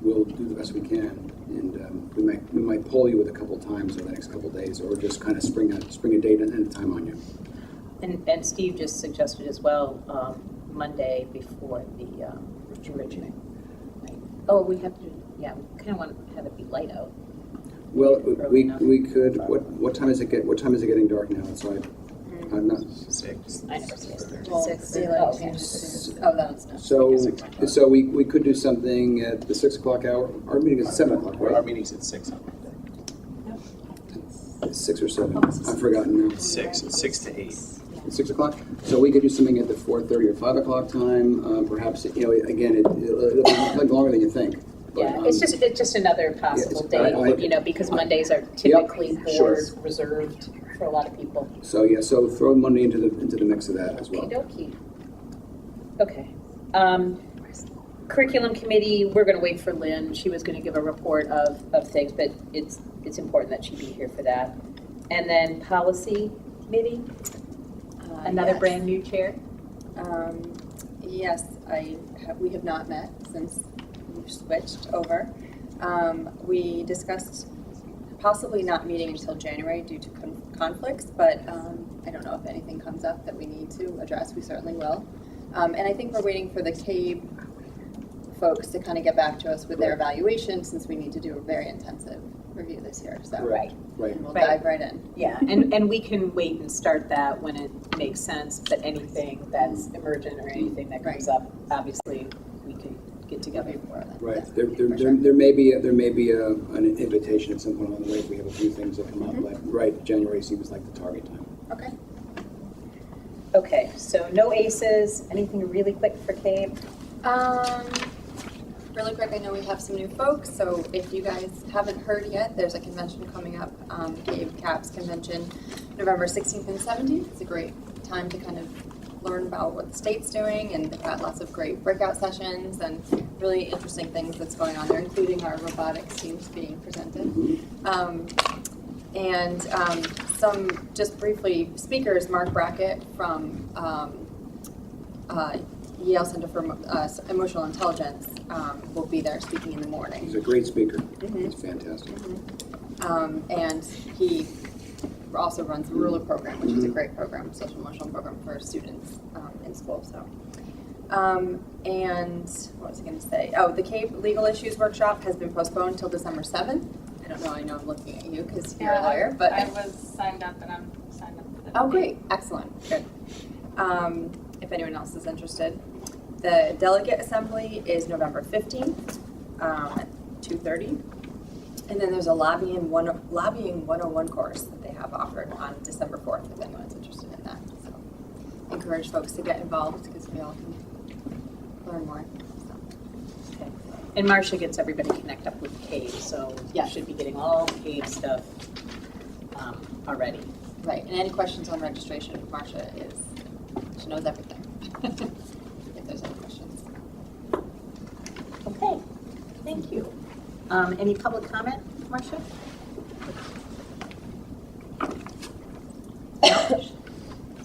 we'll do the best we can. And we might poll you with a couple times over the next couple days, or just kind of spring a date and a time on you. And Steve just suggested as well, Monday before the Enrichment. Right? Oh, we have to, we kind of want to have it be light out. Well, we could. What time is it getting dark now? It's like I'm not 6. I never see it. Well, 6. daylight changes. Oh, that's not. So we could do something at the 6 o'clock hour. Our meeting is at 7 o'clock, right? Our meeting's at 6 on Monday. 6 or 7. I've forgotten now. 6 to 8. 6 o'clock. So we could do something at the 4:30 or 5 o'clock time. Perhaps again, it'll take longer than you think. Yeah, it's just another possible date, because Mondays are typically board reserved for a lot of people. So so throw Monday into the mix of that as well. Okey-dokey. Okay. Curriculum committee, we're going to wait for Lynn. She was going to give a report of things, but it's important that she be here for that. And then policy committee, another Yes. brand new chair. Yes, we have not met since we've switched over. We discussed possibly not meeting until January due to conflicts, but I don't know if anything comes up that we need to address. We certainly will. And I think we're waiting for the CABE folks to kind of get back to us with their evaluation, since we need to do a very intensive review this year. So Right. and we'll dive right in. Yeah, and we can wait and start that when it makes sense, but anything that's emergent or anything that comes up, obviously, we can get together for that. Right. There may be an invitation at some point along the way if we have a few things that come up. But January seems like the target time. Okay. Okay, so no ACEs. Anything really quick for CABE? Really quick, I know we have some new folks, so if you guys haven't heard yet, there's a convention coming up, CABE CAPS convention, November 16th and 17th. It's a great time to kind of learn about what the state's doing, and they've got lots of great breakout sessions and really interesting things that's going on there, including our robotics teams being presented. Some, just briefly, speakers, Mark Brackett from Yale Center for Emotional Intelligence will be there speaking in the morning. He's a great speaker. He's fantastic. And he also runs the Ruler program, which is a great program, social emotional program for students in school. So, and what was I going to say? Oh, the CAPE Legal Issues Workshop has been postponed until December 7th. I don't know. I know I'm looking at you because you're a lawyer, but I was signed up and I'm signed up for that. Oh, great! Excellent. Good. If anyone else is interested, the delegate assembly is November 15th at 2:30. And then there's a lobbying 101 course that they have offered on December 4th, if anyone's interested in that. So encourage folks to get involved because we all can learn more. So. Okay. And Marcia gets everybody connected up with CAVE, so you should be getting all the CAVE stuff already. Right, and any questions on registration, Marcia she knows everything. If there's any questions. Okay, thank you. Any public comment, Marcia?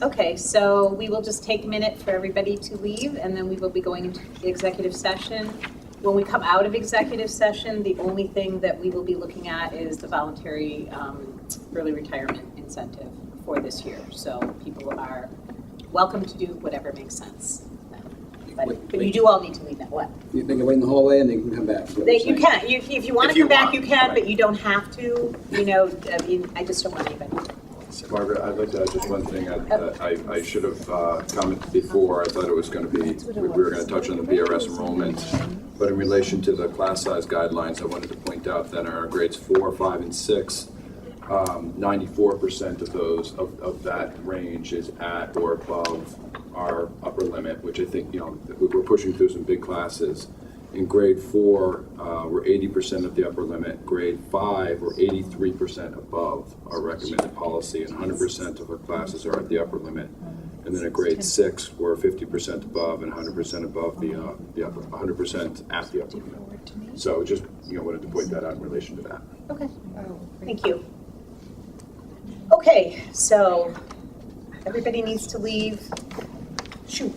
Okay, so we will just take a minute for everybody to leave, and then we will be going into executive session. When we come out of executive session, the only thing that we will be looking at is the voluntary early retirement incentive for this year. So people are welcome to do whatever makes sense. But you do all need to leave now. What? They can wait in the hallway and they can come back. You can. If you want If to you come back, want, you can, right. but you don't have to. You know, I mean, I just don't want anybody. Margaret, I'd like to add just one thing. I should have commented before. I thought it was going to be, we were going to touch on the BRS enrollment. But in relation to the class size guidelines, I wanted to point out that in our grades 4, 5, and 6, 94% of those, of that range is at or above our upper limit, which I think, we're pushing through some big classes. In grade 4, we're 80% of the upper limit. Grade 5, we're 83% above our recommended policy, and 100% of our classes are at the upper limit. And then at grade 6, we're 50% above and 100% above the upper, 100% at the upper limit. So just, wanted to point that out in relation to that. Okay. Thank you. Okay, so everybody needs to leave. Shoot.